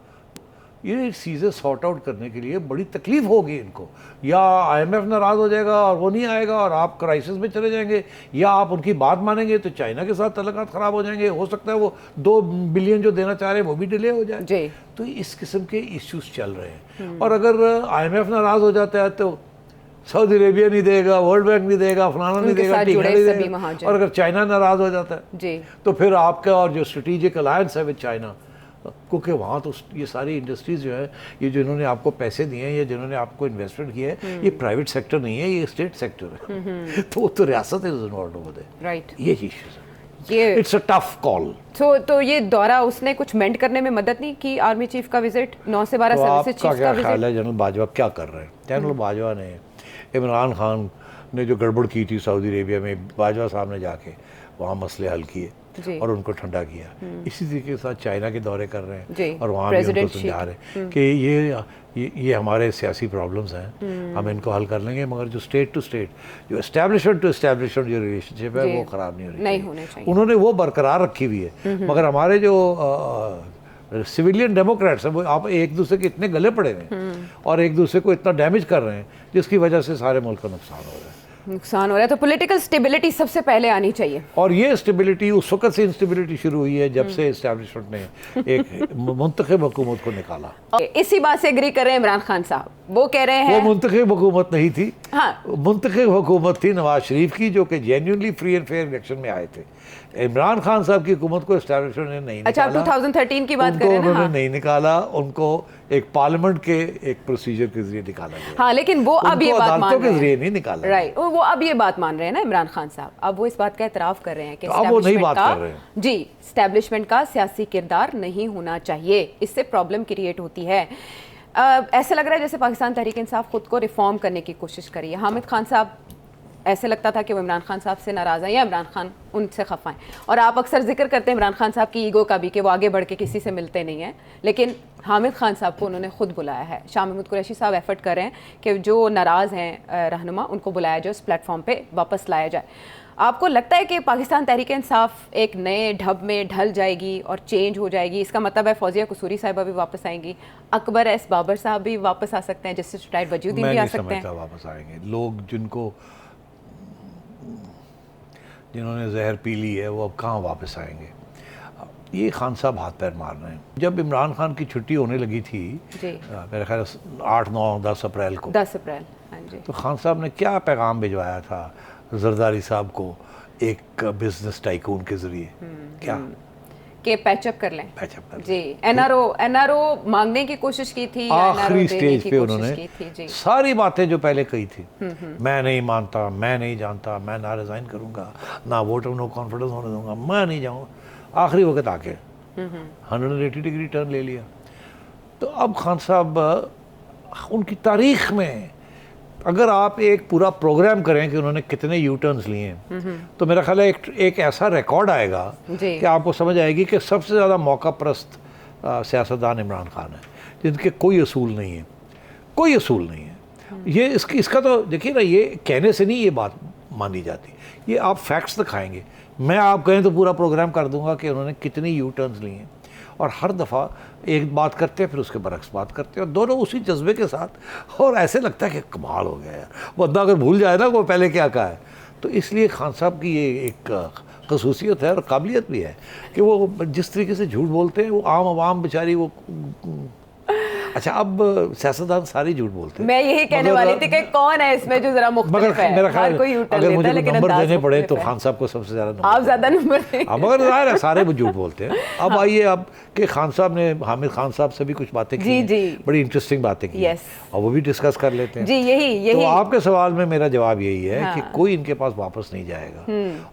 B: ये चीज़ें सॉर्ट आउट करने के लिए बड़ी तकलीफ होगी इनको। या IMF नाराज़ हो जाएगा और वो नहीं आएगा और आप क्राइसिस में चले जाएंगे, या आप उनकी बात मानेंगे तो चाइना के साथ तल्लुकात ख़राब हो जाएंगे, हो सकता है वो 2 बिलियन जो देना चाह रहे हैं वो भी डिले हो जाए
A: जी,
B: तो इस किस्म के इश्यूज चल रहे हैं। और अगर IMF नाराज़ हो जाता है तो सऊदी अरेबिया नहीं देगा, वर्ल्ड बैंक नहीं देगा, फलाना नहीं देगा, टीका नहीं देगा। और अगर चाइना नाराज़ हो जाता है
A: जी,
B: तो फिर आपका और जो स्ट्रेटेजिक अलायंस है विद चाइना, क्योंकि वहाँ तो ये सारी इंडस्ट्रीज़ जो है, ये जिन्होंने आपको पैसे दिए हैं या जिन्होंने आपको इन्वेस्टमेंट किया है, ये प्राइवेट सेक्टर नहीं है, ये स्टेट सेक्टर है। तो वो तो रियासत है इन्वॉल्व होते हैं,
A: राइट,
B: ये चीज़
A: ये
B: इट्स अ टफ कॉल।
A: तो ये दौरा उसने कुछ मेंट करने में मदद नहीं की, आर्मी चीफ का विजिट, 9 से 12
B: तो
A: सर्विसेज
B: आपका
A: चीफ
B: क्या
A: का
B: ख्याल
A: विजिट।
B: है जनरल बाजवा क्या कर रहे हैं? जनरल बाजवा ने इमरान खान ने जो गड़बड़ की थी सऊदी अरेबिया में, बाजवा साहब ने जाके वहाँ मसले हल किए
A: जी,
B: और उनको ठंडा किया। इसी तरीके के साथ चाइना के दौरे कर रहे
A: जी,
B: हैं और वहाँ भी उनको
A: प्रेसिडेंट
B: समझा रहे हैं कि ये हमारे सियासी प्रॉब्लम्स हैं, हम इनको हल कर लेंगे, मगर जो स्टेट टू स्टेट, जो एस्टैब्लिशमेंट टू एस्टैब्लिशमेंट जो रिलेशनशिप है
A: जी,
B: वो ख़राब नहीं
A: नहीं होने चाहिए।
B: उन्होंने वो बरकरार रखी हुई है, मगर हमारे जो सिविलियन डेमोक्रेट्स हैं वो आप एक दूसरे के इतने गले पड़े हुए हैं और एक दूसरे को इतना डैमेज कर रहे हैं जिसकी वजह से सारे मुल्क का नुकसान हो रहा है।
A: नुकसान हो रहा है, तो पॉलिटिकल स्टेबिलिटी सबसे पहले आनी चाहिए।
B: और ये स्टेबिलिटी उस वक्त से इंस्टेबिलिटी शुरू हुई है जब से इस्टेब्लिशमेंट ने एक मुंतखब हुकूमत को निकाला।
A: और इसी बात से एग्री कर रहे हैं इमरान खान साहब, वो कह रहे
B: वो
A: हैं
B: मुंतखब हुकूमत नहीं थी,
A: हाँ,
B: मुंतखब हुकूमत थी नवाज शरीफ की, जो कि genuinely free and fair election में आए थे। इमरान खान साहब की हुकूमत को एस्टेब्लिशमेंट ने नहीं
A: अच्छा,
B: निकाला।
A: 2013 की बात कर
B: उनको
A: रहे हैं ना,
B: उन्होंने
A: हाँ,
B: नहीं निकाला, उनको एक पार्लियामेंट के एक प्रोसीजर के जरिए निकाला गया।
A: हाँ, लेकिन वो अब ये
B: उनको
A: बात मान
B: अदालतों के
A: रहे
B: जरिए
A: हैं,
B: नहीं निकाला।
A: राइट, वो अब ये बात मान रहे हैं ना इमरान खान साहब, अब वो इस बात का एतराफ़ कर रहे हैं कि
B: तो अब वो नई बात कर रहे हैं।
A: जी, एस्टेब्लिशमेंट का सियासी किरदार नहीं होना चाहिए, इससे प्रॉब्लम क्रिएट होती है। ऐसा लग रहा है जैसे पाकिस्तान तहरीक इंसाफ खुद को रिफॉर्म करने की कोशिश करी है। हामिद खान साहब, ऐसे लगता था कि वो इमरान खान साहब से नाराज़ हैं या इमरान खान उनसे खफा हैं, और आप अक्सर जिक्र करते हैं इमरान खान साहब की ईगो का भी कि वो आगे बढ़ के किसी से मिलते नहीं हैं, लेकिन हामिद खान साहब को उन्होंने खुद बुलाया है। शाह महमूद कुरैशी साहब एफर्ट कर रहे हैं कि जो नाराज़ हैं रहनुमा, उनको बुलाया जाए, उस प्लेटफॉर्म पे वापस लाया जाए। आपको लगता है कि पाकिस्तान तहरीक इंसाफ एक नए ढब में ढल जाएगी और चेंज हो जाएगी? इसका मतलब है फौजिया कसूरी साहिबा भी वापस आएंगी, अकबर एस बाबर साहब भी वापस आ सकते हैं, जस्टिस रिटायर्ड वजूद्दीन भी आ सकते हैं।
B: वापस आएंगे लोग जिन्होंने जहर पी ली है, वो अब कहाँ वापस आएंगे? ये खान साहब हाथ पैर मार रहे हैं। जब इमरान खान की छुट्टी होने लगी थी, मेरे ख्याल 8, 9, 10 अप्रैल को,
A: 10 अप्रैल, हाँ जी,
B: तो खान साहब ने क्या पैगाम भिजवाया था जरदारी साहब को एक बिजनेस टाइकून के जरिए? क्या
A: कि पैचअप कर लें,
B: पैचअप कर
A: जी, एनआरओ मांगने की कोशिश की थी,
B: आखिरी स्टेज पे उन्होंने
A: जी,
B: सारी बातें जो पहले कही थी, मैं नहीं मानता, मैं नहीं जानता, मैं ना रिजाइन करूंगा, ना वोट ऑफ नो कॉन्फिडेंस होने दूंगा, मैं नहीं जाऊंगा, आखिरी वक्त आके 180 डिग्री टर्न ले लिया। तो अब खान साहब उनकी तारीख में अगर आप एक पूरा प्रोग्राम करें कि उन्होंने कितने यू टर्न्स लिए हैं, तो मेरा ख्याल है एक ऐसा रिकॉर्ड आएगा कि आपको समझ आएगी कि सबसे ज़्यादा मौका परस्त सियासतदान इमरान खान है, जिनके कोई असूल नहीं है, कोई असूल नहीं है। ये इसका तो देखिए ना, ये कहने से नहीं ये बात मानी जाती, ये आप फैक्ट्स दिखाएंगे। मैं आप कहें तो पूरा प्रोग्राम कर दूंगा कि उन्होंने कितनी यू टर्न्स लिए हैं, और हर दफ़ा एक बात करते हैं फिर उसके बरक्स बात करते हैं, और दोनों उसी जज्बे के साथ, और ऐसे लगता है कि कमाल हो गया यार, बंदा अगर भूल जाए ना वो पहले क्या कहा है। तो इसलिए खान साहब की ये एक खसूसियत है और काबिलियत भी है कि वो जिस तरीके से झूठ बोलते हैं, वो आम आवाम बेचारी वो अच्छा, अब सियासतदान सारे झूठ बोलते हैं।
A: मैं यही कहने वाली थी कि कौन है इसमें जो जरा मुख्तलिफ है,
B: मेरा ख्याल
A: हर कोई यूटर्न
B: अगर
A: लेता
B: मुझे
A: है, लेकिन
B: नंबर
A: अंदाज
B: देने पड़े तो
A: मुख्तलिफ है।
B: खान साहब को सबसे ज़्यादा नंबर
A: आप ज़्यादा नंबर दें।
B: मगर ज़ाहिर है सारे वो झूठ बोलते हैं। अब आइए अब कि खान साहब ने हामिद खान साहब से भी कुछ बातें की,
A: जी,
B: बड़ी इंटरेस्टिंग बातें की, और वो भी डिस्कस कर लेते हैं।
A: जी, यही
B: तो आपके सवाल में मेरा जवाब यही है कि
A: हाँ।
B: कोई इनके पास वापस नहीं जाएगा,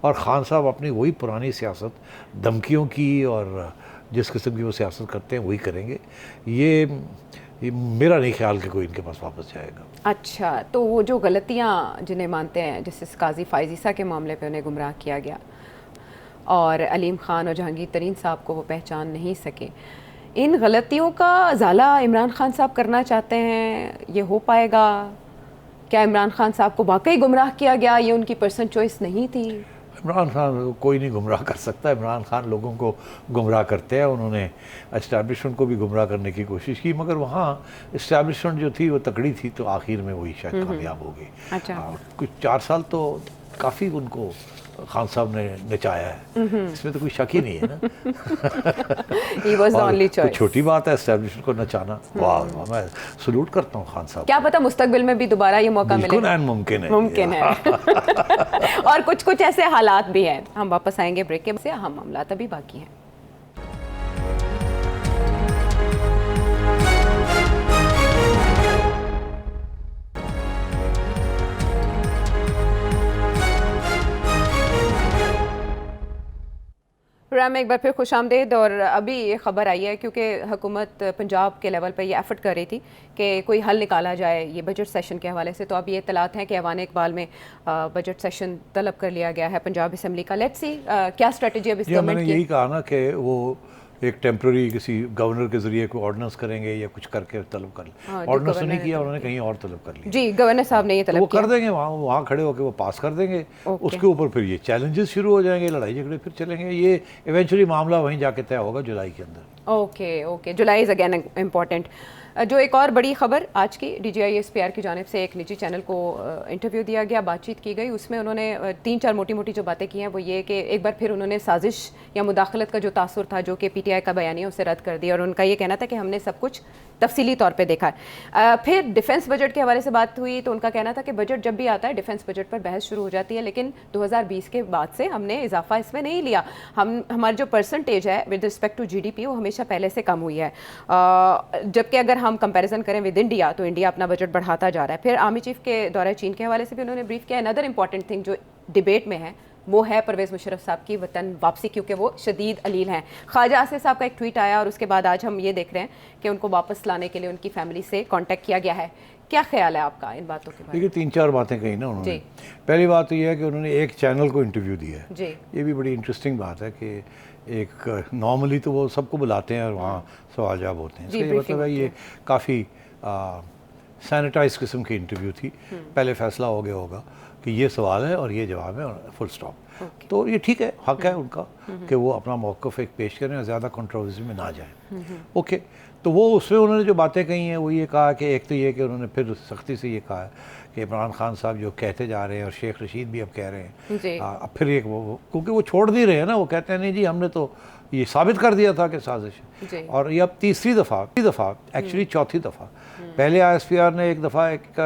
B: और खान साहब अपनी वही पुरानी सियासत, धमकियों की और जिस किस्म की वो सियासत करते हैं वही करेंगे। ये ये मेरा नहीं ख्याल कि कोई इनके पास वापस जाएगा।
A: अच्छा, तो वो जो गलतियाँ जिन्हें मानते हैं, जैसे काजी फायजीसा के मामले पे उन्हें गुमराह किया गया और अलीम ख़ान और जहांगीर तरीन साहब को वो पहचान नहीं सके, इन गलतियों का ज़ाला इमरान खान साहब करना चाहते हैं, ये हो पाएगा? क्या इमरान खान साहब को वाकई गुमराह किया गया, ये उनकी पर्सनल चॉइस नहीं थी?
B: इमरान खान को कोई नहीं गुमराह कर सकता। इमरान खान लोगों को गुमराह करते हैं। उन्होंने इस्टेब्लिशमेंट को भी गुमराह करने की कोशिश की, मगर वहाँ इस्टेब्लिशमेंट जो थी वो तकड़ी थी, तो आखिर में वही शायद कामयाब हो गई।
A: अच्छा।
B: कुछ 4 साल तो काफ़ी उनको खान साहब ने नचाया है, इसमें तो कोई शक ही नहीं है ना।
A: He was the only
B: कोई
A: choice.
B: छोटी बात है इस्टेब्लिशमेंट को नचाना। वाह, मैं सलूट करता हूँ खान साहब।
A: क्या पता मुस्तकबिल में भी दोबारा ये मौका मिले।
B: बिल्कुल मुमकिन है,
A: मुमकिन है। और कुछ कुछ ऐसे हालात भी हैं। हम वापस आएंगे ब्रेक के से, हम मामला अभी बाकी हैं। प्रोग्राम में एक बार फिर खुशामदीद। और अभी ये ख़बर आई है क्योंकि हुकूमत पंजाब के लेवल पर ये एफर्ट कर रही थी कि कोई हल निकाला जाए ये बजट सेशन के हवाले से, तो अब ये इतलात हैं कि ऐवान इकबाल में बजट सेशन तलब कर लिया गया है पंजाब असम्बली का। लेट्स सी क्या स्ट्रेटजी अब इस गवर्नमेंट की।
B: मैंने यही कहा ना कि वो एक टेम्प्रेरी किसी गवर्नर के जरिए कोई ऑर्डिनेंस करेंगे या कुछ करके तलब कर ले। ऑर्डिनेंस तो नहीं किया उन्होंने, कहीं और तलब कर लिया।
A: जी, गवर्नर साहब ने ये तलब
B: वो
A: किया।
B: कर देंगे, वहाँ खड़े होकर वो पास कर देंगे। उसके ऊपर फिर ये चैलेंजेस शुरू हो जाएंगे, लड़ाई झगड़े फिर चलेंगे। ये इवेंचुअली मामला वहीं जाके तय होगा जुलाई के अंदर।
A: Okay, July is again important. जो एक और बड़ी खबर आज की, DGI-SPR की जानिब से एक निजी चैनल को इंटरव्यू दिया गया, बातचीत की गई। उसमें उन्होंने 3-4 मोटी मोटी जो बातें की हैं वो ये कि एक बार फिर उन्होंने साजिश या मुदाखलत का जो तासुर था जो कि PTI का बयानिया उसे रद्द कर दिया, और उनका ये कहना था कि हमने सब कुछ तफसीली तौर पे देखा है। फिर डिफेंस बजट के हवाले से बात हुई तो उनका कहना था कि बजट जब भी आता है डिफेंस बजट पर बहस शुरू हो जाती है, लेकिन 2020 के बाद से हमने इजाफा इसमें नहीं लिया। हमारी जो परसेंटेज है विद रिस्पेक्ट टू GDP वो हमेशा पहले से कम हुई है, जबकि अगर हम कंपैरिजन करें विद इंडिया तो इंडिया अपना बजट बढ़ाता जा रहा है। फिर आर्मी चीफ के दौरे चीन के हवाले से भी उन्होंने ब्रीफ किया। अनदर इंपॉर्टेंट थिंग जो डिबेट में है वो है परवेज़ मुशर्रफ साहब की वतन वापसी, क्योंकि वो शदीद अलील हैं। ख्वाजा आसिफ साहब का एक ट्वीट आया और उसके बाद आज हम ये देख रहे हैं कि उनको वापस लाने के लिए उनकी फैमिली से कांटेक्ट किया गया है। क्या ख्याल है आपका इन बातों के बारे में?
B: देखिए 3-4 बातें कही ना उन्होंने। पहली बात तो ये है कि उन्होंने एक चैनल को इंटरव्यू दिया है
A: जी।
B: ये भी बड़ी इंटरेस्टिंग बात है कि एक नॉर्मली तो वो सबको बुलाते हैं और वहाँ सवाल जवाब होते हैं। इसका ये मतलब है ये काफ़ी सैनिटाइज किस्म की इंटरव्यू थी। पहले फैसला हो गया होगा कि ये सवाल है और ये जवाब है और फुल स्टॉप। तो ये ठीक है, हक है उनका कि वो अपना मौक़िफ़ एक पेश करें और ज़्यादा कंट्रोवर्सी में ना जाएं। ओके, तो वो उसमें उन्होंने जो बातें कही हैं वो ये कहा कि एक तो ये कि उन्होंने फिर सख्ती से ये कहा कि इमरान खान साहब जो कहते जा रहे हैं और शेख रशीद भी अब कह रहे हैं, अब फिर एक वो क्योंकि वो छोड़ नहीं रहे हैं ना, वो कहते हैं नहीं जी हमने तो ये साबित कर दिया था कि साजिश। और ये अब तीसरी दफ़ा एक्चुअली चौथी दफ़ा, पहले ISPR ने एक दफ़ा एक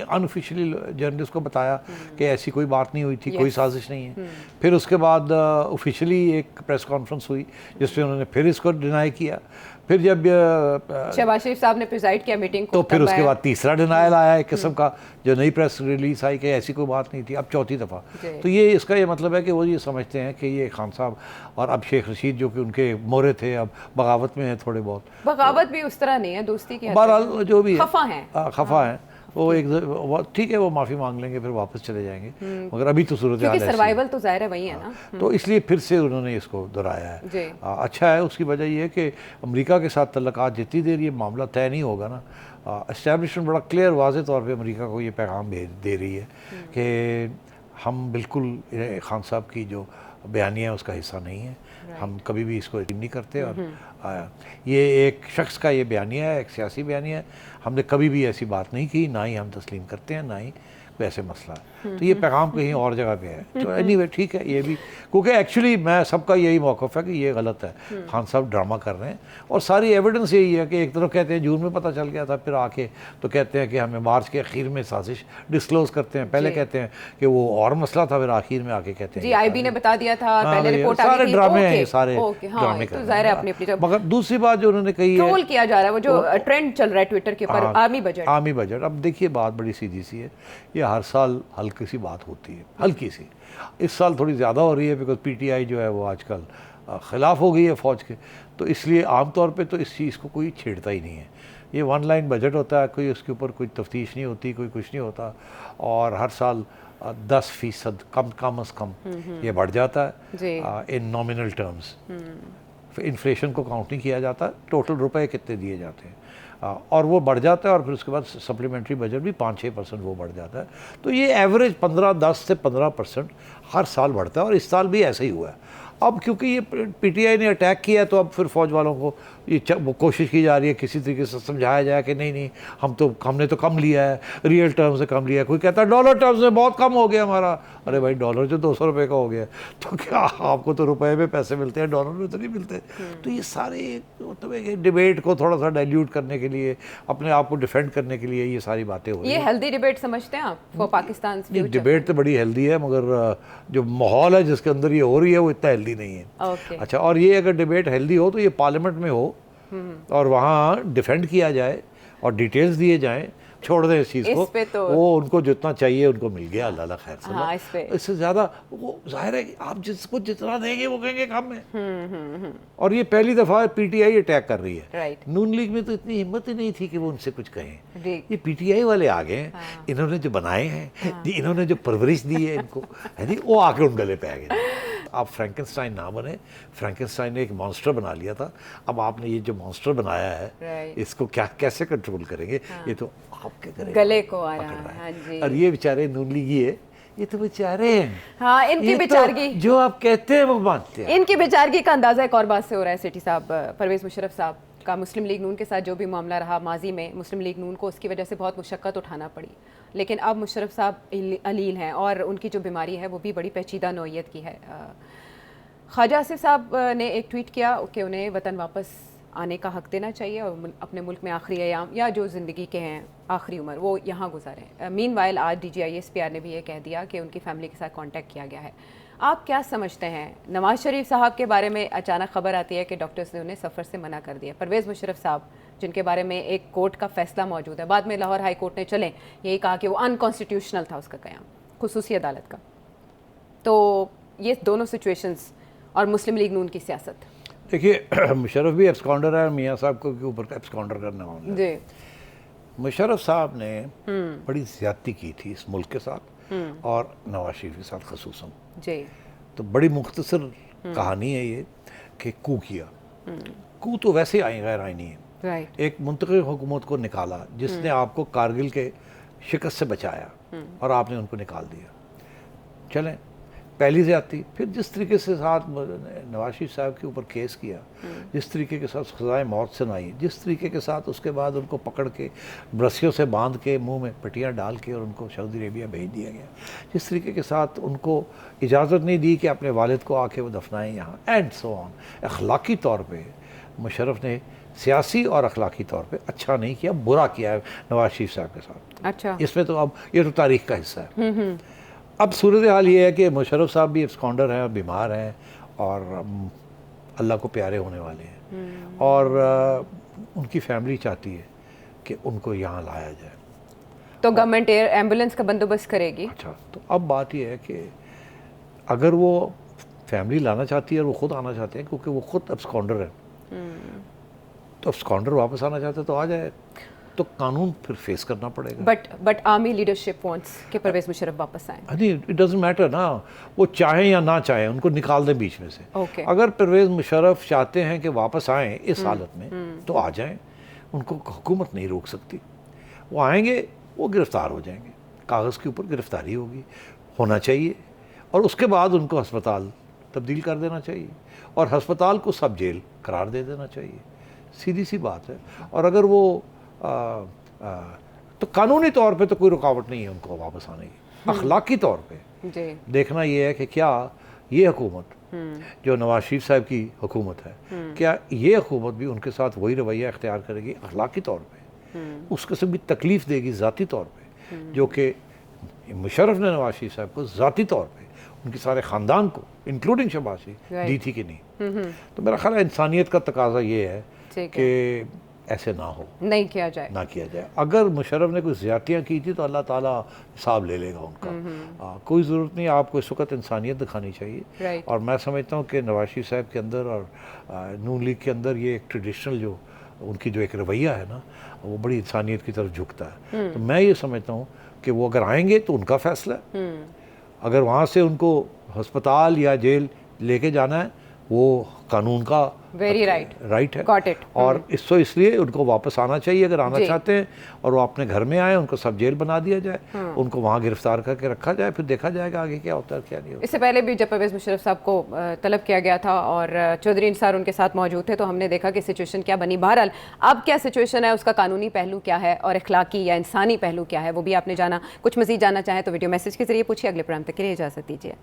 B: अनऑफिशियली जर्नलिस्ट को बताया कि ऐसी कोई बात नहीं हुई थी, कोई साजिश नहीं है। फिर उसके बाद ऑफिशियली एक प्रेस कॉन्फ्रेंस हुई जिसमें उन्होंने फिर इसको डिनाई किया। फिर जब
A: शहबाज शरीफ साहब ने प्रिजाइड किया मीटिंग को,
B: तो फिर उसके बाद तीसरा डिनायल आया एक किस्म का, जो नई प्रेस रिलीज आई कि ऐसी कोई बात नहीं थी। अब चौथी दफ़ा। तो ये इसका ये मतलब है कि वो ये समझते हैं कि ये खान साहब और अब शेख रशीद जो कि उनके मोरे थे अब बगावत में हैं थोड़े बहुत।
A: बगावत भी उस तरह नहीं है, दोस्ती की
B: बहरहाल जो भी
A: खफा
B: हैं वो एक ठीक है, वो माफ़ी मांग लेंगे फिर वापस चले जाएंगे, मगर अभी तो सूरत हाल
A: सर्वाइवल तो ज़ाहिर है वही है ना।
B: तो इसलिए फिर से उन्होंने इसको दोहराया है। अच्छा है, उसकी वजह ये है कि अमेरिका के साथ तल्लुकात जितनी देर ये मामला तय नहीं होगा ना, इस्टेब्लिशमेंट बड़ा क्लियर वाज़े तौर पे अमेरिका को ये पैगाम दे रही है कि हम बिल्कुल खान साहब की जो बयानिया है उसका हिस्सा नहीं है, हम कभी भी इसको यकीन नहीं करते। और ये एक शख्स का ये बयानिया है, एक सियासी बयानिया है, हमने कभी भी ऐसी बात नहीं की, ना ही हम तस्लीम करते हैं, ना ही वैसे मसला है। तो ये पैगाम कहीं और जगह पे है। तो एनीवे ठीक है, ये भी क्योंकि एक्चुअली मैं सबका यही मौक़िफ़ है कि ये गलत है, खान साहब ड्रामा कर रहे हैं। और सारी एविडेंस यही है कि एक तरफ कहते हैं जून में पता चल गया था, फिर आके तो कहते हैं कि हमें मार्च के आखिर में साजिश डिस्क्लोज़ करते हैं। पहले कहते हैं कि वो और मसला था, फिर आखिर में आके कहते हैं
A: IB ने बता दिया था, पहले रिपोर्ट आ गई थी।
B: सारे ड्रामे हैं, सारे ड्रामे कर रहे हैं। मगर दूसरी बात जो उन्होंने कही है,
A: ट्रोल किया जा रहा है, वो जो ट्रेंड चल रहा है ट्विटर के ऊपर, आर्मी बजट।
B: अब देखिए बात बड़ी सीधी सी है, ये हर साल हल्की सी बात होती है, हल्की सी। इस साल थोड़ी ज़्यादा हो रही है बिकॉज पीटीआई जो है वो आजकल ख़िलाफ़ हो गई है फ़ौज के, तो इसलिए आम तौर पे तो इस चीज़ को कोई छेड़ता ही नहीं है। ये वन लाइन बजट होता है, कोई उसके ऊपर कोई तफ्तीश नहीं होती, कोई कुछ नहीं होता, और हर साल 10% कम अज़ कम ये बढ़ जाता है इन नॉमिनल टर्म्स। इन्फ्लेशन को काउंट नहीं किया जाता, टोटल रुपए कितने दिए जाते हैं, और वो बढ़ जाता है, और फिर उसके बाद सप्लीमेंट्री बजट भी 5-6% वो बढ़ जाता है। तो ये एवरेज 10 से 15% हर साल बढ़ता है, और इस साल भी ऐसे ही हुआ है। अब क्योंकि ये पीटीआई ने अटैक किया, तो अब फिर फौज वालों को ये वो कोशिश की जा रही है किसी तरीके से समझाया जाए कि नहीं नहीं, हमने तो कम लिया है, रियल टर्म्स से कम लिया है। कोई कहता है डॉलर टर्म्स में बहुत कम हो गया हमारा। अरे भाई, डॉलर जो 200 रुपये का हो गया, तो क्या आपको तो रुपए में पैसे मिलते हैं, डॉलर में तो नहीं मिलते। तो ये सारे मतलब डिबेट को थोड़ा सा डाइल्यूट करने के लिए, अपने आप को डिफेंड करने के लिए ये सारी बातें हो रही
A: ये
B: हैं।
A: हेल्दी डिबेट समझते हैं आप फॉर पाकिस्तान?
B: डिबेट तो बड़ी हेल्दी है, मगर जो माहौल है जिसके अंदर ये हो रही है वो इतना हेल्दी नहीं है। अच्छा, और ये अगर डिबेट हेल्दी हो तो ये पार्लियामेंट में हो और वहाँ डिफेंड किया जाए और डिटेल्स दिए जाएं। छोड़ दें इस चीज़ को,
A: तो
B: वो उनको जितना चाहिए उनको मिल गया, अल्लाह खैर से।
A: हाँ,
B: इससे ज़्यादा वो जाहिर है कि आप जिसको जितना देंगे वो कहेंगे कम है। और ये पहली दफ़ा पीटीआई अटैक कर रही है। नून लीग में तो इतनी हिम्मत ही नहीं थी कि वो उनसे कुछ कहें। ये पीटीआई वाले आ गए, इन्होंने जो बनाए हैं, इन्होंने जो परवरिश दी है इनको, है नहीं, वो आके उन गले पे आ गए। आप फ्रैंकेनस्टाइन ना बने। फ्रैंकेनस्टाइन ने एक मॉन्स्टर बना लिया था, अब आपने ये जो मॉन्स्टर बनाया है इसको क्या कैसे कंट्रोल करेंगे? ये तो आपके
A: गले को आ रहा है। हाँ जी।
B: और ये बेचारे नून लीगी है, ये तो बेचारे हैं।
A: हाँ, इनकी बेचारगी
B: तो जो आप कहते हैं वो मानते हैं।
A: इनकी बेचारगी का अंदाजा एक और बात से हो रहा है सेठी साहब, परवेज़ मुशर्रफ साहब का मुस्लिम लीग नून के साथ जो भी मामला रहा माजी में, मुस्लिम लीग नून को उसकी वजह से बहुत मुशक्क़त उठाना पड़ी, लेकिन अब मुशर्रफ साहब अलील हैं और उनकी जो बीमारी है वो भी बड़ी पेचीदा नौइयत की है। ख्वाजा आसिफ साहब ने एक ट्वीट किया कि उन्हें वतन वापस आने का हक़ देना चाहिए और अपने मुल्क में आखिरी अयाम या जो ज़िंदगी के हैं आखिरी उम्र वो यहाँ गुजारें। मीनवाइल आज DGISPR ने भी ये कह दिया कि उनकी फ़ैमिली के साथ कांटेक्ट किया गया है। आप क्या समझते हैं? नवाज़ शरीफ साहब के बारे में अचानक खबर आती है कि डॉक्टर्स ने उन्हें सफ़र से मना कर दिया। परवेज़ मुशर्रफ साहब जिनके बारे में एक कोर्ट का फ़ैसला मौजूद है, बाद में लाहौर हाई कोर्ट ने चलें यही कहा कि वो अनकॉन्स्टिट्यूशनल था उसका क़याम खुसूसी अदालत का। तो ये दोनों सिचुएशंस और मुस्लिम लीग नून की सियासत।
B: देखिए, मुशर्रफ भी एब्सकॉन्डर है, मियाँ साहब को के ऊपर एब्सकॉन्डर करना होगा जी। मुशर्रफ साहब ने बड़ी ज़्यादती की थी इस मुल्क के साथ और नवाज शरीफ के साथ खसूसन जी। तो बड़ी मुख्तसर कहानी है ये कि कू किया। कू तो वैसे गैर आईनी है। एक मुंतखब हुकूमत को निकाला जिसने आपको कारगिल के शिकस्त से बचाया और आपने उनको निकाल दिया। चलें, पहली ज़्यादती। फिर जिस तरीके से साथ नवाज शरीफ साहब के ऊपर केस किया, जिस तरीके के साथ सज़ाए मौत सुनाई, जिस तरीके के साथ उसके बाद उनको पकड़ के रस्सियों से बांध के मुंह में पट्टियाँ डाल के और उनको सऊदी अरेबिया भेज दिया गया, जिस तरीके के साथ उनको इजाज़त नहीं दी कि अपने वालिद को आके वो दफनाएँ यहाँ, एंड सो ऑन। अखलाकी तौर पर मुशर्रफ ने सियासी और अखलाकी तौर पर अच्छा नहीं किया, बुरा किया है नवाज शरीफ साहब के साथ। अच्छा, इसमें तो अब ये तो तारीख़ का हिस्सा है। अब सूरत हाल ये है कि मुशर्रफ साहब भी एब्सकॉन्डर हैं, बीमार हैं और अल्लाह को प्यारे होने वाले हैं और उनकी फैमिली चाहती है कि उनको यहाँ लाया जाए, तो
A: गवर्नमेंट एयर एम्बुलेंस का बंदोबस्त करेगी।
B: अच्छा, तो अब बात यह है कि अगर वो फैमिली लाना चाहती है और वो ख़ुद आना चाहते हैं, क्योंकि वो ख़ुद एब्सकॉन्डर है, तो एब्सकॉन्डर वापस आना चाहते तो आ जाए, तो कानून फिर फेस करना पड़ेगा।
A: बट आर्मी लीडरशिप वांट्स कि परवेज़ मुशर्रफ वापस आए।
B: नहीं, इट डजंट मैटर ना, वो चाहें या ना चाहें, उनको निकाल दें बीच में से। अगर परवेज़ मुशर्रफ चाहते हैं कि वापस आएँ इस हालत में, तो आ जाएं, उनको हुकूमत नहीं रोक सकती। वो आएंगे, वो गिरफ़्तार हो जाएंगे, कागज़ के ऊपर गिरफ़्तारी होगी, होना चाहिए, और उसके बाद उनको अस्पताल तब्दील कर देना चाहिए और हस्पताल को सब जेल करार दे देना चाहिए। सीधी सी बात है। और अगर वो तो कानूनी तौर पे तो कोई रुकावट नहीं है उनको वापस आने की। अखलाकी तौर पे देखना ये है कि क्या ये हुकूमत जो नवाज शरीफ साहब की हुकूमत है, क्या ये हुकूमत भी उनके साथ वही रवैया इख्तियार करेगी अखलाकी तौर पे, उस किस्म की तकलीफ़ देगी ज़ाती तौर पे जो कि मुशर्रफ ने नवाज शरीफ साहब को ज़ाती तौर पे, उनके सारे ख़ानदान को इंक्लूडिंग शहबाज शरीफ दी थी कि नहीं। तो मेरा ख्याल है इंसानियत का तकाजा ये है कि ऐसे ना हो,
A: नहीं किया जाए।
B: ना किया जाए। अगर मुशर्रफ ने कोई ज़्यादतियाँ की थी तो अल्लाह ताला हिसाब ले लेगा उनका। कोई ज़रूरत नहीं, आपको इस वक्त इंसानियत दिखानी चाहिए।
A: राइट।
B: और मैं समझता हूँ कि नवाज शरीफ साहब के अंदर और नून लीग के अंदर ये एक ट्रेडिशनल जो उनकी जो एक रवैया है ना, वो बड़ी इंसानियत की तरफ झुकता है। तो मैं ये समझता हूँ कि वो अगर आएंगे तो उनका फैसला है, अगर वहाँ से उनको अस्पताल या जेल लेके जाना है वो कानून का
A: वेरी राइट
B: है।
A: Got it.
B: और इसलिए उनको वापस आना चाहिए अगर आना चाहते हैं, और वो अपने घर में आए, उनको सब जेल बना दिया जाए, उनको वहाँ गिरफ्तार करके रखा जाए, फिर देखा जाएगा आगे क्या होता है क्या नहीं होता।
A: इससे पहले भी जब परवेज़ मुशर्रफ साहब को तलब किया गया था और चौधरी इंसार उनके साथ मौजूद थे, तो हमने देखा कि सिचुएशन क्या बनी। बहरहाल अब क्या सिचुएशन है, उसका कानूनी पहलू क्या है और अखलाकी या इंसानी पहलू क्या है, वो भी आपने जाना। कुछ मज़ीद जानना चाहें तो वीडियो मैसेज के जरिए पूछिए। अगले प्रोग्राम तक के लिए इजाज़त दीजिए।